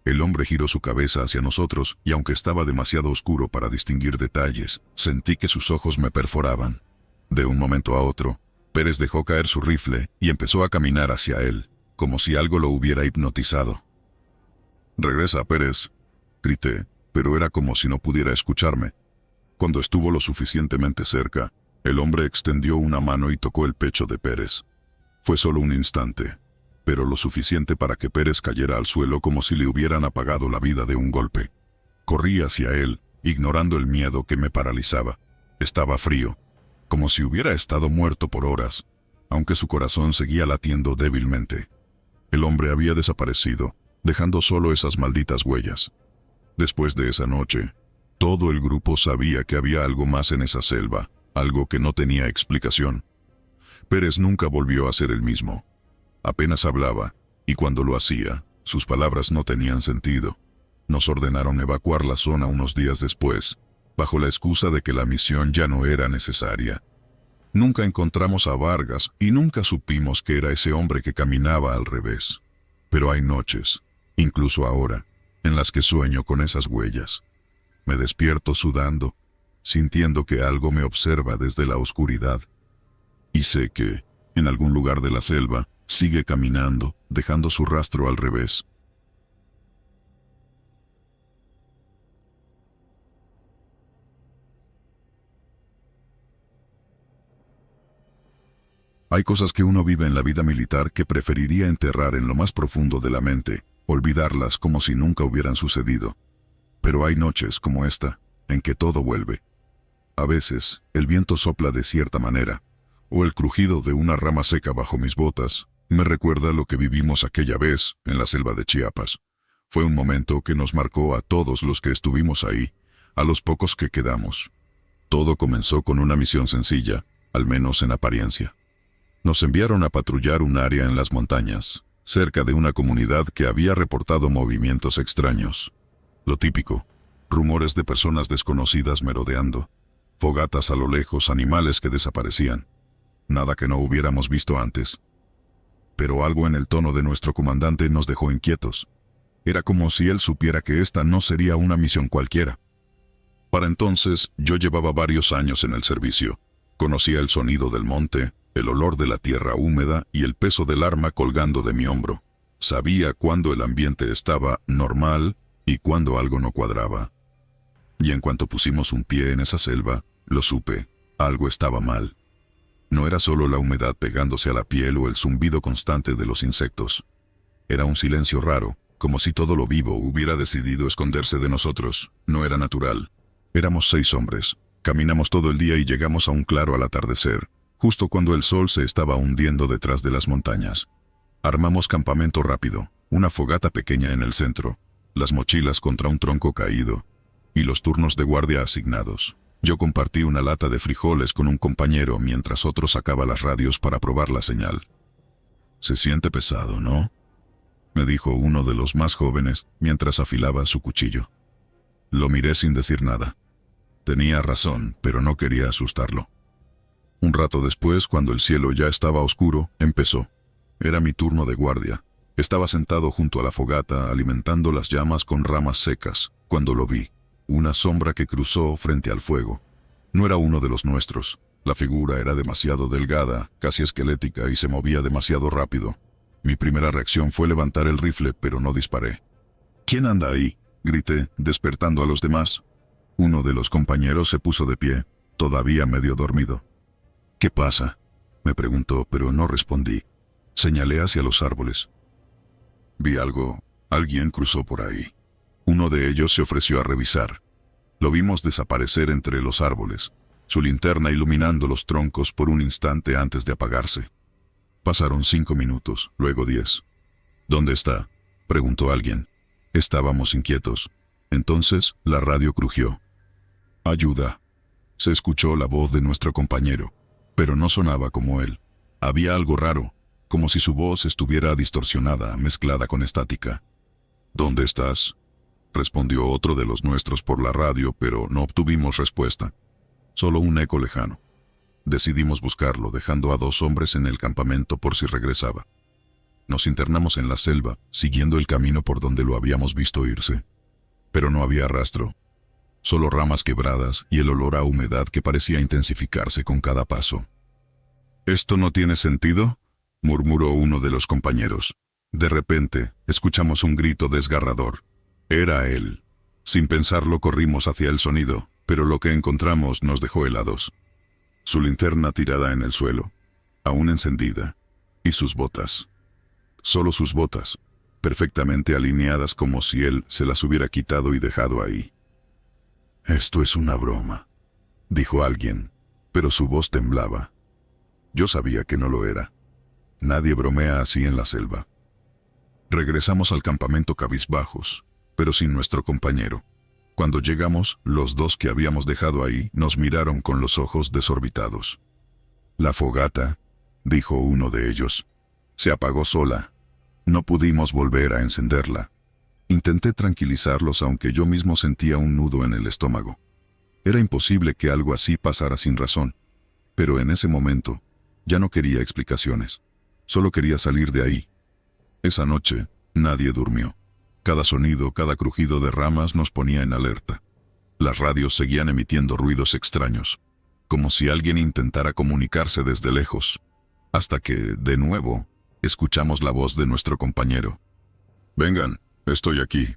El hombre giró su cabeza hacia nosotros y aunque estaba demasiado oscuro para distinguir detalles, sentí que sus ojos me perforaban. De un momento a otro, Pérez dejó caer su rifle y empezó a caminar hacia él, como si algo lo hubiera hipnotizado. «¡Regresa, Pérez!», grité, pero era como si no pudiera escucharme. Cuando estuvo lo suficientemente cerca, el hombre extendió una mano y tocó el pecho de Pérez. Fue solo un instante, pero lo suficiente para que Pérez cayera al suelo como si le hubieran apagado la vida de un golpe. Corrí hacia él, ignorando el miedo que me paralizaba. Estaba frío, como si hubiera estado muerto por horas, aunque su corazón seguía latiendo débilmente. El hombre había desaparecido, dejando solo esas malditas huellas. Después de esa noche, todo el grupo sabía que había algo más en esa selva, algo que no tenía explicación. Pérez nunca volvió a ser el mismo. Apenas hablaba, y cuando lo hacía, sus palabras no tenían sentido. Nos ordenaron evacuar la zona unos días después, bajo la excusa de que la misión ya no era necesaria. Nunca encontramos a Vargas y nunca supimos que era ese hombre que caminaba al revés. Pero hay noches, incluso ahora, en las que sueño con esas huellas. Me despierto sudando, sintiendo que algo me observa desde la oscuridad. Y sé que, en algún lugar de la selva, sigue caminando, dejando su rastro al revés. Hay cosas que uno vive en la vida militar que preferiría enterrar en lo más profundo de la mente, olvidarlas como si nunca hubieran sucedido. Pero hay noches como esta, en que todo vuelve. A veces, el viento sopla de cierta manera, o el crujido de una rama seca bajo mis botas me recuerda lo que vivimos aquella vez en la selva de Chiapas. Fue un momento que nos marcó a todos los que estuvimos ahí, a los pocos que quedamos. Todo comenzó con una misión sencilla, al menos en apariencia. Nos enviaron a patrullar un área en las montañas, cerca de una comunidad que había reportado movimientos extraños. Lo típico, rumores de personas desconocidas merodeando, fogatas a lo lejos, animales que desaparecían. Nada que no hubiéramos visto antes. Pero algo en el tono de nuestro comandante nos dejó inquietos. Era como si él supiera que esta no sería una misión cualquiera. Para entonces, yo llevaba varios años en el servicio. Conocía el sonido del monte, el olor de la tierra húmeda y el peso del arma colgando de mi hombro. Sabía cuándo el ambiente estaba normal y cuándo algo no cuadraba. Y en cuanto pusimos un pie en esa selva, lo supe, algo estaba mal. No era solo la humedad pegándose a la piel o el zumbido constante de los insectos. Era un silencio raro, como si todo lo vivo hubiera decidido esconderse de nosotros. No era natural. Éramos 6 hombres. Caminamos todo el día y llegamos a un claro al atardecer, justo cuando el sol se estaba hundiendo detrás de las montañas. Armamos campamento rápido, una fogata pequeña en el centro, las mochilas contra un tronco caído, y los turnos de guardia asignados. Yo compartí una lata de frijoles con un compañero mientras otro sacaba las radios para probar la señal. «Se siente pesado, ¿no?», me dijo uno de los más jóvenes mientras afilaba su cuchillo. Lo miré sin decir nada. Tenía razón, pero no quería asustarlo. Un rato después, cuando el cielo ya estaba oscuro, empezó. Era mi turno de guardia. Estaba sentado junto a la fogata, alimentando las llamas con ramas secas, cuando lo vi. Una sombra que cruzó frente al fuego. No era uno de los nuestros. La figura era demasiado delgada, casi esquelética, y se movía demasiado rápido. Mi primera reacción fue levantar el rifle, pero no disparé. «¿Quién anda ahí?», grité, despertando a los demás. Uno de los compañeros se puso de pie, todavía medio dormido. «¿Qué pasa?», me preguntó, pero no respondí. Señalé hacia los árboles. Vi algo. Alguien cruzó por ahí. Uno de ellos se ofreció a revisar. Lo vimos desaparecer entre los árboles, su linterna iluminando los troncos por un instante antes de apagarse. Pasaron 5 minutos, luego 10. «¿Dónde está?», preguntó alguien. Estábamos inquietos. Entonces la radio crujió. «Ayuda». Se escuchó la voz de nuestro compañero, pero no sonaba como él. Había algo raro, como si su voz estuviera distorsionada, mezclada con estática. «¿Dónde estás?», respondió otro de los nuestros por la radio, pero no obtuvimos respuesta. Solo un eco lejano. Decidimos buscarlo, dejando a 2 hombres en el campamento por si regresaba. Nos internamos en la selva, siguiendo el camino por donde lo habíamos visto irse. Pero no había rastro. Solo ramas quebradas y el olor a humedad que parecía intensificarse con cada paso. «¿Esto no tiene sentido?», murmuró uno de los compañeros. De repente, escuchamos un grito desgarrador. Era él. Sin pensarlo corrimos hacia el sonido, pero lo que encontramos nos dejó helados. Su linterna tirada en el suelo, aún encendida, y sus botas. Solo sus botas, perfectamente alineadas como si él se las hubiera quitado y dejado ahí. «Esto es una broma», dijo alguien, pero su voz temblaba. Yo sabía que no lo era. Nadie bromea así en la selva. Regresamos al campamento cabizbajos, pero sin nuestro compañero. Cuando llegamos, los 2 que habíamos dejado ahí nos miraron con los ojos desorbitados. «La fogata», dijo uno de ellos, «se apagó sola. No pudimos volver a encenderla». Intenté tranquilizarlos, aunque yo mismo sentía un nudo en el estómago. Era imposible que algo así pasara sin razón. Pero en ese momento, ya no quería explicaciones. Solo quería salir de ahí. Esa noche, nadie durmió. Cada sonido, cada crujido de ramas nos ponía en alerta. Las radios seguían emitiendo ruidos extraños, como si alguien intentara comunicarse desde lejos, hasta que, de nuevo, escuchamos la voz de nuestro compañero. «Vengan, estoy aquí».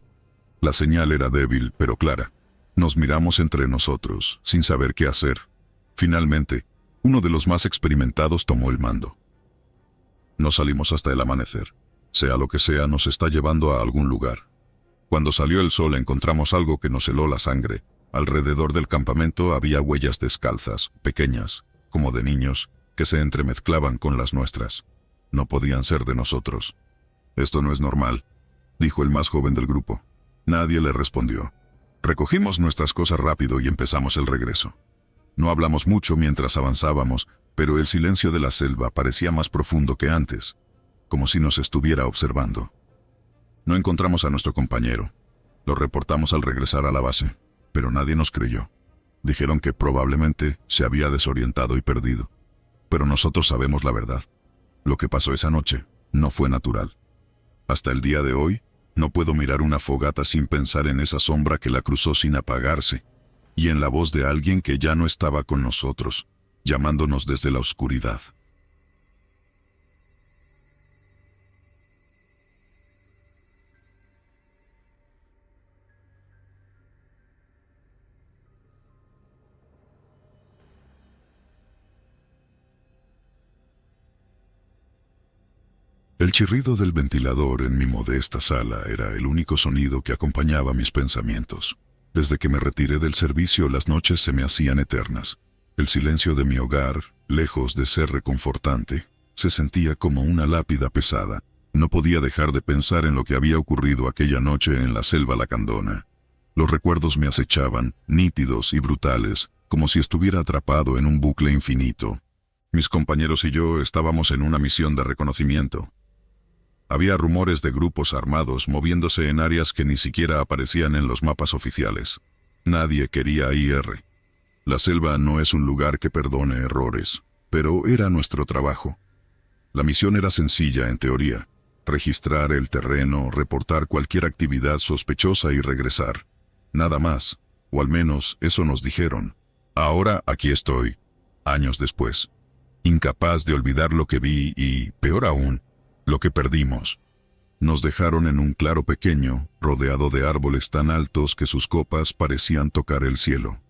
La señal era débil, pero clara. Nos miramos entre nosotros, sin saber qué hacer. Finalmente, Uno de los más experimentados tomó el mando. No salimos hasta el amanecer. Sea lo que sea, nos está llevando a algún lugar. Cuando salió el sol encontramos algo que nos heló la sangre. Alrededor del campamento había huellas descalzas, pequeñas, como de niños, que se entremezclaban con las nuestras. No podían ser de nosotros. «Esto no es normal», dijo el más joven del grupo. Nadie le respondió. Recogimos nuestras cosas rápido y empezamos el regreso. No hablamos mucho mientras avanzábamos, pero el silencio de la selva parecía más profundo que antes, como si nos estuviera observando. No encontramos a nuestro compañero. Lo reportamos al regresar a la base, pero nadie nos creyó. Dijeron que probablemente se había desorientado y perdido. Pero nosotros sabemos la verdad. Lo que pasó esa noche no fue natural. Hasta el día de hoy, no puedo mirar una fogata sin pensar en esa sombra que la cruzó sin apagarse, y en la voz de alguien que ya no estaba con nosotros, llamándonos desde la oscuridad. El chirrido del ventilador en mi modesta sala era el único sonido que acompañaba mis pensamientos. Desde que me retiré del servicio, las noches se me hacían eternas. El silencio de mi hogar, lejos de ser reconfortante, se sentía como una lápida pesada. No podía dejar de pensar en lo que había ocurrido aquella noche en la selva lacandona. Los recuerdos me acechaban, nítidos y brutales, como si estuviera atrapado en un bucle infinito. Mis compañeros y yo estábamos en una misión de reconocimiento. Había rumores de grupos armados moviéndose en áreas que ni siquiera aparecían en los mapas oficiales. Nadie quería IR. La selva no es un lugar que perdone errores, pero era nuestro trabajo. La misión era sencilla en teoría: registrar el terreno, reportar cualquier actividad sospechosa y regresar. Nada más, o al menos eso nos dijeron. Ahora aquí estoy, años después, incapaz de olvidar lo que vi y, peor aún, lo que perdimos. Nos dejaron en un claro pequeño, rodeado de árboles tan altos que sus copas parecían tocar el cielo.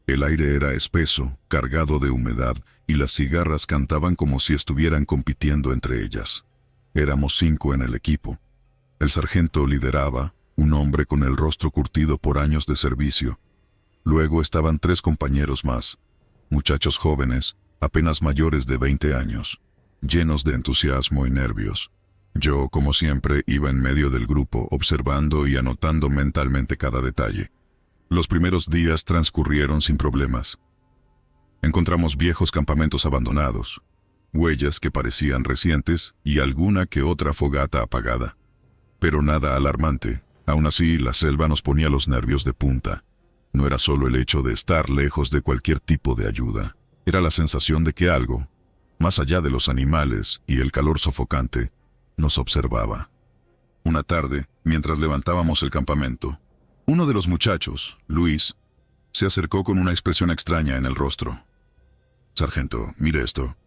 El aire era espeso, cargado de humedad, y las cigarras cantaban como si estuvieran compitiendo entre ellas. Éramos 5 en el equipo. El sargento lideraba, un hombre con el rostro curtido por años de servicio. Luego estaban 3 compañeros más, muchachos jóvenes, apenas mayores de 20 años. Llenos de entusiasmo y nervios. Yo, como siempre, iba en medio del grupo, observando y anotando mentalmente cada detalle. Los primeros días transcurrieron sin problemas. Encontramos viejos campamentos abandonados, huellas que parecían recientes y alguna que otra fogata apagada. Pero nada alarmante. Aún así, la selva nos ponía los nervios de punta. No era solo el hecho de estar lejos de cualquier tipo de ayuda. Era la sensación de que algo, más allá de los animales y el calor sofocante, nos observaba. Una tarde, mientras levantábamos el campamento, uno de los muchachos, Luis, se acercó con una expresión extraña en el rostro. «Sargento, mire esto».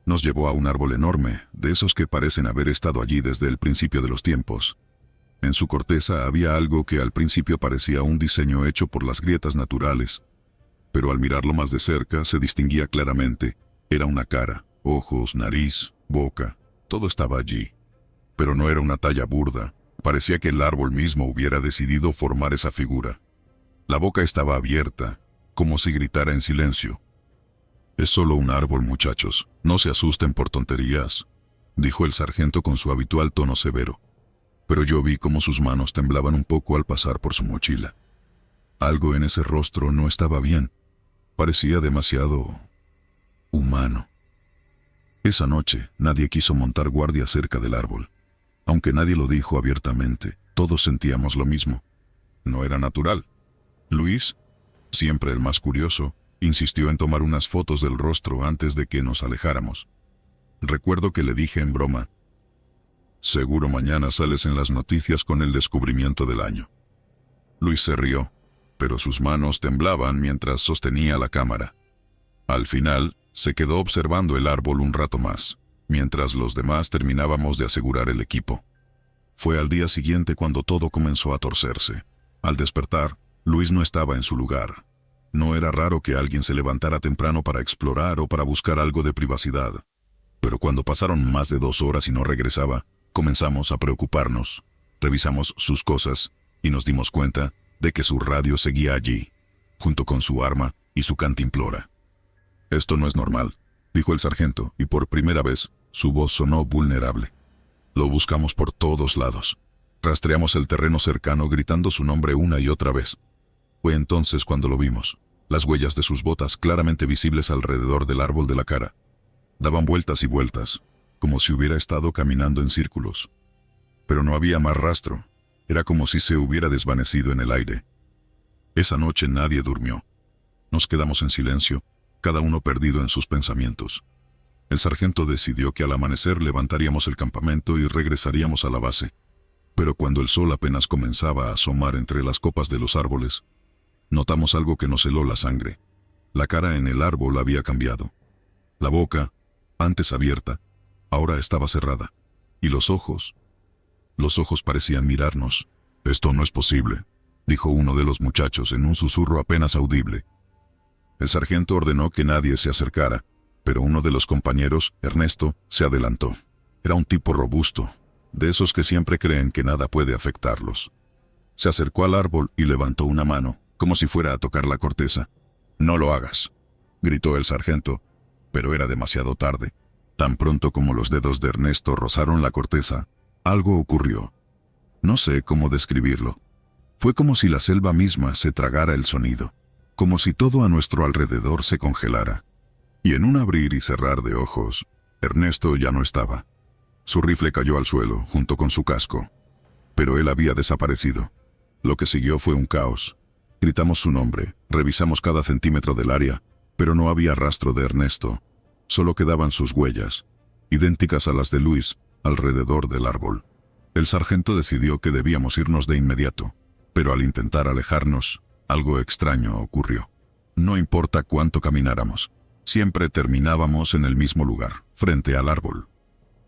Nos llevó a un árbol enorme, de esos que parecen haber estado allí desde el principio de los tiempos. En su corteza había algo que al principio parecía un diseño hecho por las grietas naturales, pero al mirarlo más de cerca se distinguía claramente. Era una cara, ojos, nariz, boca, todo estaba allí. Pero no era una talla burda, parecía que el árbol mismo hubiera decidido formar esa figura. La boca estaba abierta, como si gritara en silencio. «Es solo un árbol, muchachos, no se asusten por tonterías», dijo el sargento con su habitual tono severo. Pero yo vi cómo sus manos temblaban un poco al pasar por su mochila. Algo en ese rostro no estaba bien, parecía demasiado humano. Esa noche nadie quiso montar guardia cerca del árbol. Aunque nadie lo dijo abiertamente, todos sentíamos lo mismo. No era natural. Luis, siempre el más curioso, insistió en tomar unas fotos del rostro antes de que nos alejáramos. Recuerdo que le dije en broma: «Seguro mañana sales en las noticias con el descubrimiento del año». Luis se rió, pero sus manos temblaban mientras sostenía la cámara. Al final, se quedó observando el árbol un rato más, mientras los demás terminábamos de asegurar el equipo. Fue al día siguiente cuando todo comenzó a torcerse. Al despertar, Luis no estaba en su lugar. No era raro que alguien se levantara temprano para explorar o para buscar algo de privacidad. Pero cuando pasaron más de 2 horas y no regresaba, comenzamos a preocuparnos. Revisamos sus cosas y nos dimos cuenta de que su radio seguía allí, junto con su arma y su cantimplora. «Esto no es normal», dijo el sargento, y por primera vez su voz sonó vulnerable. «Lo buscamos por todos lados. Rastreamos el terreno cercano gritando su nombre una y otra vez. Fue entonces cuando lo vimos, las huellas de sus botas claramente visibles alrededor del árbol de la cara. Daban vueltas y vueltas, como si hubiera estado caminando en círculos. Pero no había más rastro. Era como si se hubiera desvanecido en el aire. Esa noche nadie durmió. Nos quedamos en silencio, cada uno perdido en sus pensamientos. El sargento decidió que al amanecer levantaríamos el campamento y regresaríamos a la base. Pero cuando el sol apenas comenzaba a asomar entre las copas de los árboles, notamos algo que nos heló la sangre. La cara en el árbol había cambiado. La boca, antes abierta, ahora estaba cerrada. Y los ojos parecían mirarnos. «Esto no es posible», dijo uno de los muchachos en un susurro apenas audible. El sargento ordenó que nadie se acercara, pero uno de los compañeros, Ernesto, se adelantó. Era un tipo robusto, de esos que siempre creen que nada puede afectarlos. Se acercó al árbol y levantó una mano, como si fuera a tocar la corteza. «No lo hagas», gritó el sargento, pero era demasiado tarde. Tan pronto como los dedos de Ernesto rozaron la corteza, algo ocurrió. No sé cómo describirlo. Fue como si la selva misma se tragara el sonido, como si todo a nuestro alrededor se congelara. Y en un abrir y cerrar de ojos, Ernesto ya no estaba. Su rifle cayó al suelo, junto con su casco. Pero él había desaparecido. Lo que siguió fue un caos. Gritamos su nombre, revisamos cada centímetro del área, pero no había rastro de Ernesto. Solo quedaban sus huellas, idénticas a las de Luis, alrededor del árbol. El sargento decidió que debíamos irnos de inmediato, pero al intentar alejarnos, algo extraño ocurrió. No importa cuánto camináramos, siempre terminábamos en el mismo lugar, frente al árbol.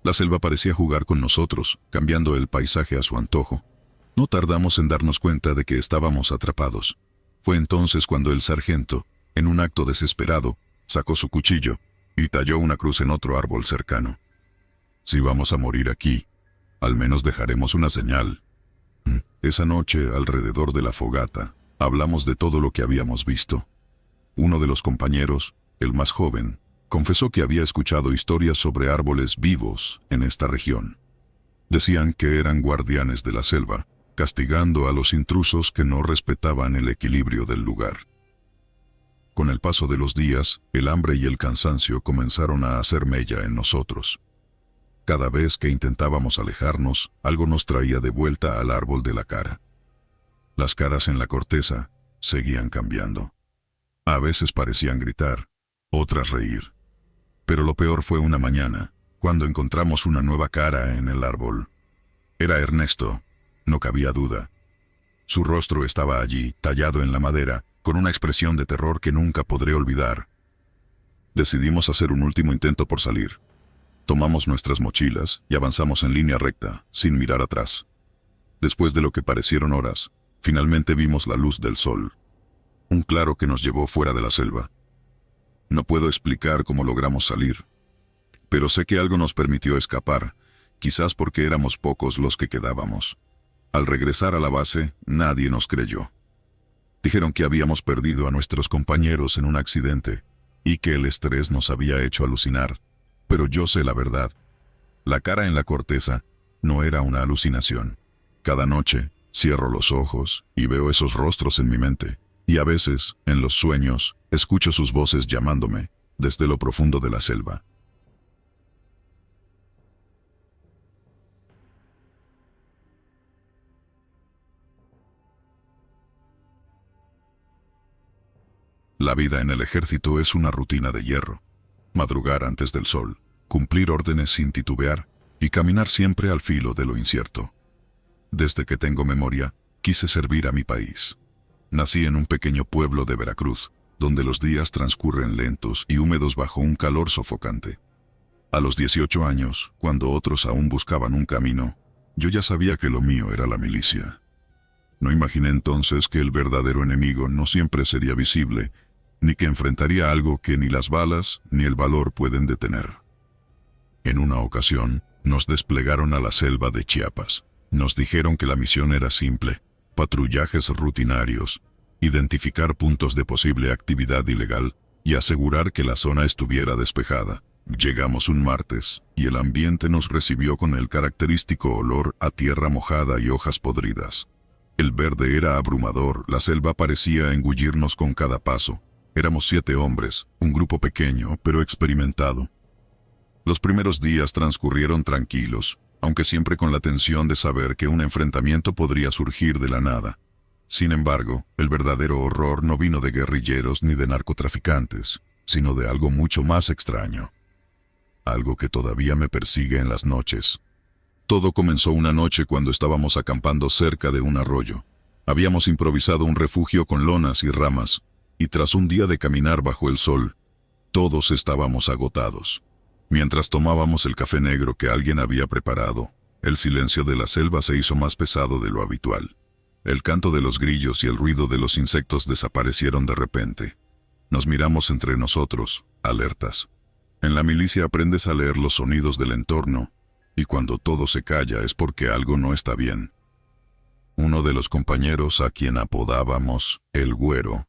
La selva parecía jugar con nosotros, cambiando el paisaje a su antojo. No tardamos en darnos cuenta de que estábamos atrapados. Fue entonces cuando el sargento, en un acto desesperado, sacó su cuchillo y talló una cruz en otro árbol cercano. «Si vamos a morir aquí, al menos dejaremos una señal». Esa noche, alrededor de la fogata, hablamos de todo lo que habíamos visto. Uno de los compañeros, el más joven, confesó que había escuchado historias sobre árboles vivos en esta región. Decían que eran guardianes de la selva, castigando a los intrusos que no respetaban el equilibrio del lugar. Con el paso de los días, el hambre y el cansancio comenzaron a hacer mella en nosotros. Cada vez que intentábamos alejarnos, algo nos traía de vuelta al árbol de la cara. Las caras en la corteza seguían cambiando. A veces parecían gritar, otras reír. Pero lo peor fue una mañana, cuando encontramos una nueva cara en el árbol. Era Ernesto, no cabía duda. Su rostro estaba allí, tallado en la madera, con una expresión de terror que nunca podré olvidar. Decidimos hacer un último intento por salir. Tomamos nuestras mochilas y avanzamos en línea recta, sin mirar atrás. Después de lo que parecieron horas, finalmente vimos la luz del sol. Un claro que nos llevó fuera de la selva. No puedo explicar cómo logramos salir, pero sé que algo nos permitió escapar, quizás porque éramos pocos los que quedábamos. Al regresar a la base, nadie nos creyó. Dijeron que habíamos perdido a nuestros compañeros en un accidente y que el estrés nos había hecho alucinar. Pero yo sé la verdad. La cara en la corteza no era una alucinación. Cada noche cierro los ojos y veo esos rostros en mi mente. Y a veces, en los sueños, escucho sus voces llamándome desde lo profundo de la selva. La vida en el ejército es una rutina de hierro. Madrugar antes del sol, cumplir órdenes sin titubear y caminar siempre al filo de lo incierto. Desde que tengo memoria, quise servir a mi país. Nací en un pequeño pueblo de Veracruz, donde los días transcurren lentos y húmedos bajo un calor sofocante. A los 18 años, cuando otros aún buscaban un camino, yo ya sabía que lo mío era la milicia. No imaginé entonces que el verdadero enemigo no siempre sería visible, ni que enfrentaría algo que ni las balas ni el valor pueden detener. En una ocasión, nos desplegaron a la selva de Chiapas. Nos dijeron que la misión era simple: patrullajes rutinarios, identificar puntos de posible actividad ilegal y asegurar que la zona estuviera despejada. Llegamos un martes, y el ambiente nos recibió con el característico olor a tierra mojada y hojas podridas. El verde era abrumador, la selva parecía engullirnos con cada paso. Éramos 7 hombres, un grupo pequeño pero experimentado. Los primeros días transcurrieron tranquilos, aunque siempre con la tensión de saber que un enfrentamiento podría surgir de la nada. Sin embargo, el verdadero horror no vino de guerrilleros ni de narcotraficantes, sino de algo mucho más extraño. Algo que todavía me persigue en las noches. Todo comenzó una noche cuando estábamos acampando cerca de un arroyo. Habíamos improvisado un refugio con lonas y ramas, y tras un día de caminar bajo el sol, todos estábamos agotados. Mientras tomábamos el café negro que alguien había preparado, el silencio de la selva se hizo más pesado de lo habitual. El canto de los grillos y el ruido de los insectos desaparecieron de repente. Nos miramos entre nosotros, alertas. En la milicia aprendes a leer los sonidos del entorno, y cuando todo se calla es porque algo no está bien. Uno de los compañeros, a quien apodábamos el Güero,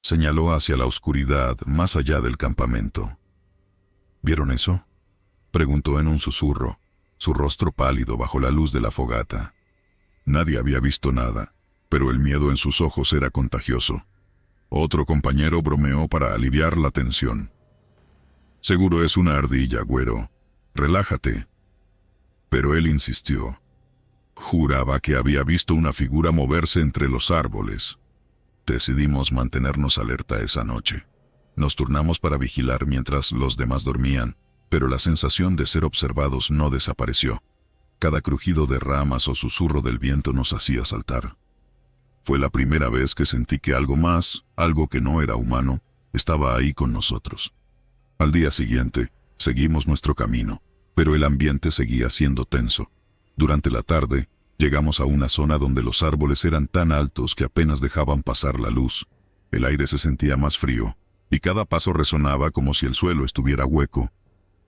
señaló hacia la oscuridad más allá del campamento. ¿Vieron eso?, preguntó en un susurro, su rostro pálido bajo la luz de la fogata. Nadie había visto nada, pero el miedo en sus ojos era contagioso. Otro compañero bromeó para aliviar la tensión. «Seguro es una ardilla, Güero. Relájate». Pero él insistió. Juraba que había visto una figura moverse entre los árboles. Decidimos mantenernos alerta esa noche. Nos turnamos para vigilar mientras los demás dormían, pero la sensación de ser observados no desapareció. Cada crujido de ramas o susurro del viento nos hacía saltar. Fue la primera vez que sentí que algo más, algo que no era humano, estaba ahí con nosotros. Al día siguiente, seguimos nuestro camino, pero el ambiente seguía siendo tenso. Durante la tarde, llegamos a una zona donde los árboles eran tan altos que apenas dejaban pasar la luz. El aire se sentía más frío, y cada paso resonaba como si el suelo estuviera hueco.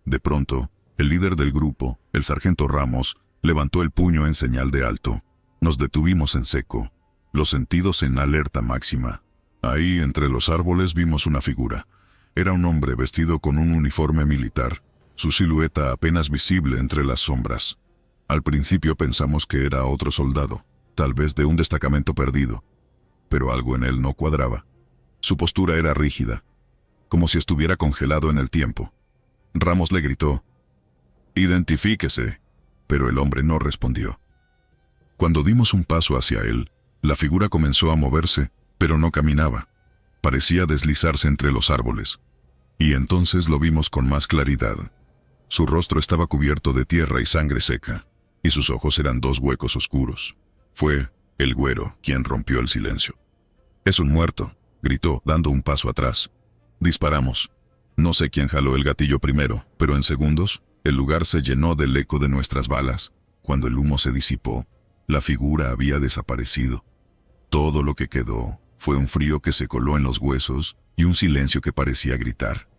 De pronto, el líder del grupo, el sargento Ramos, levantó el puño en señal de alto. Nos detuvimos en seco, los sentidos en alerta máxima. Ahí, entre los árboles, vimos una figura. Era un hombre vestido con un uniforme militar, su silueta apenas visible entre las sombras. Al principio pensamos que era otro soldado, tal vez de un destacamento perdido, pero algo en él no cuadraba. Su postura era rígida, como si estuviera congelado en el tiempo. Ramos le gritó: «Identifíquese», pero el hombre no respondió. Cuando dimos un paso hacia él, la figura comenzó a moverse, pero no caminaba. Parecía deslizarse entre los árboles. Y entonces lo vimos con más claridad. Su rostro estaba cubierto de tierra y sangre seca, y sus ojos eran 2 huecos oscuros. Fue el Güero quien rompió el silencio. «Es un muerto», gritó, dando un paso atrás. Disparamos. No sé quién jaló el gatillo primero, pero en segundos, el lugar se llenó del eco de nuestras balas. Cuando el humo se disipó, la figura había desaparecido. Todo lo que quedó fue un frío que se coló en los huesos y un silencio que parecía gritar.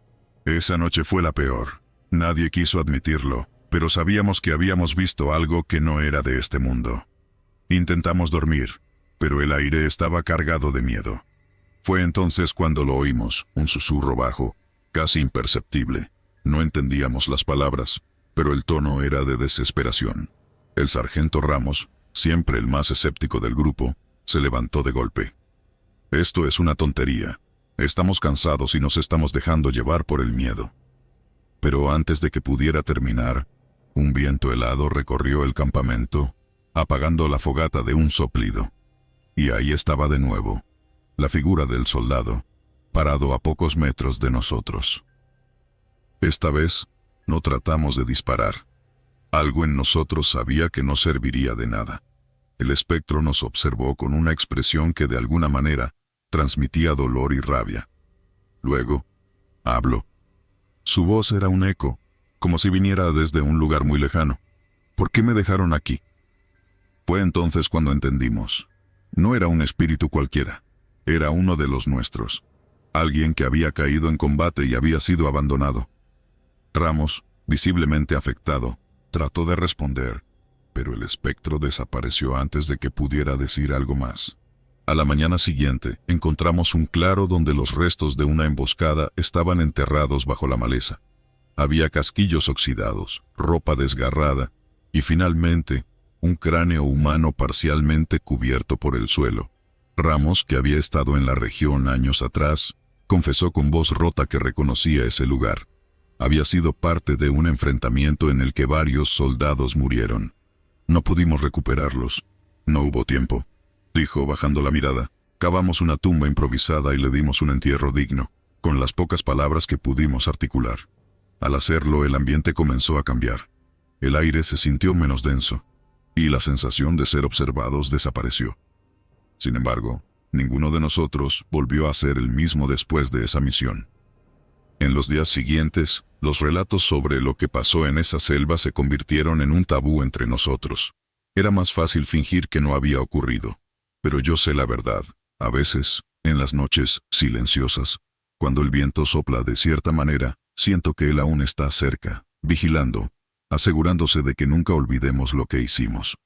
Esa noche fue la peor. Nadie quiso admitirlo, pero sabíamos que habíamos visto algo que no era de este mundo. Intentamos dormir, pero el aire estaba cargado de miedo. Fue entonces cuando lo oímos, un susurro bajo, casi imperceptible. No entendíamos las palabras, pero el tono era de desesperación. El sargento Ramos, siempre el más escéptico del grupo, se levantó de golpe. «Esto es una tontería. Estamos cansados y nos estamos dejando llevar por el miedo». Pero antes de que pudiera terminar, un viento helado recorrió el campamento, apagando la fogata de un soplido. Y ahí estaba de nuevo, la figura del soldado, parado a pocos metros de nosotros. Esta vez, no tratamos de disparar. Algo en nosotros sabía que no serviría de nada. El espectro nos observó con una expresión que de alguna manera transmitía dolor y rabia. Luego, habló. Su voz era un eco, como si viniera desde un lugar muy lejano. «¿Por qué me dejaron aquí?». Fue entonces cuando entendimos. No era un espíritu cualquiera, era uno de los nuestros. Alguien que había caído en combate y había sido abandonado. Ramos, visiblemente afectado, trató de responder, pero el espectro desapareció antes de que pudiera decir algo más. A la mañana siguiente, encontramos un claro donde los restos de una emboscada estaban enterrados bajo la maleza. Había casquillos oxidados, ropa desgarrada, y finalmente, un cráneo humano parcialmente cubierto por el suelo. Ramos, que había estado en la región años atrás, confesó con voz rota que reconocía ese lugar. Había sido parte de un enfrentamiento en el que varios soldados murieron. No pudimos recuperarlos. No hubo tiempo, dijo bajando la mirada. Cavamos una tumba improvisada y le dimos un entierro digno, con las pocas palabras que pudimos articular. Al hacerlo, el ambiente comenzó a cambiar. El aire se sintió menos denso, y la sensación de ser observados desapareció. Sin embargo, ninguno de nosotros volvió a ser el mismo después de esa misión. En los días siguientes, los relatos sobre lo que pasó en esa selva se convirtieron en un tabú entre nosotros. Era más fácil fingir que no había ocurrido. Pero yo sé la verdad. A veces, en las noches silenciosas, cuando el viento sopla de cierta manera, siento que él aún está cerca, vigilando, asegurándose de que nunca olvidemos lo que hicimos.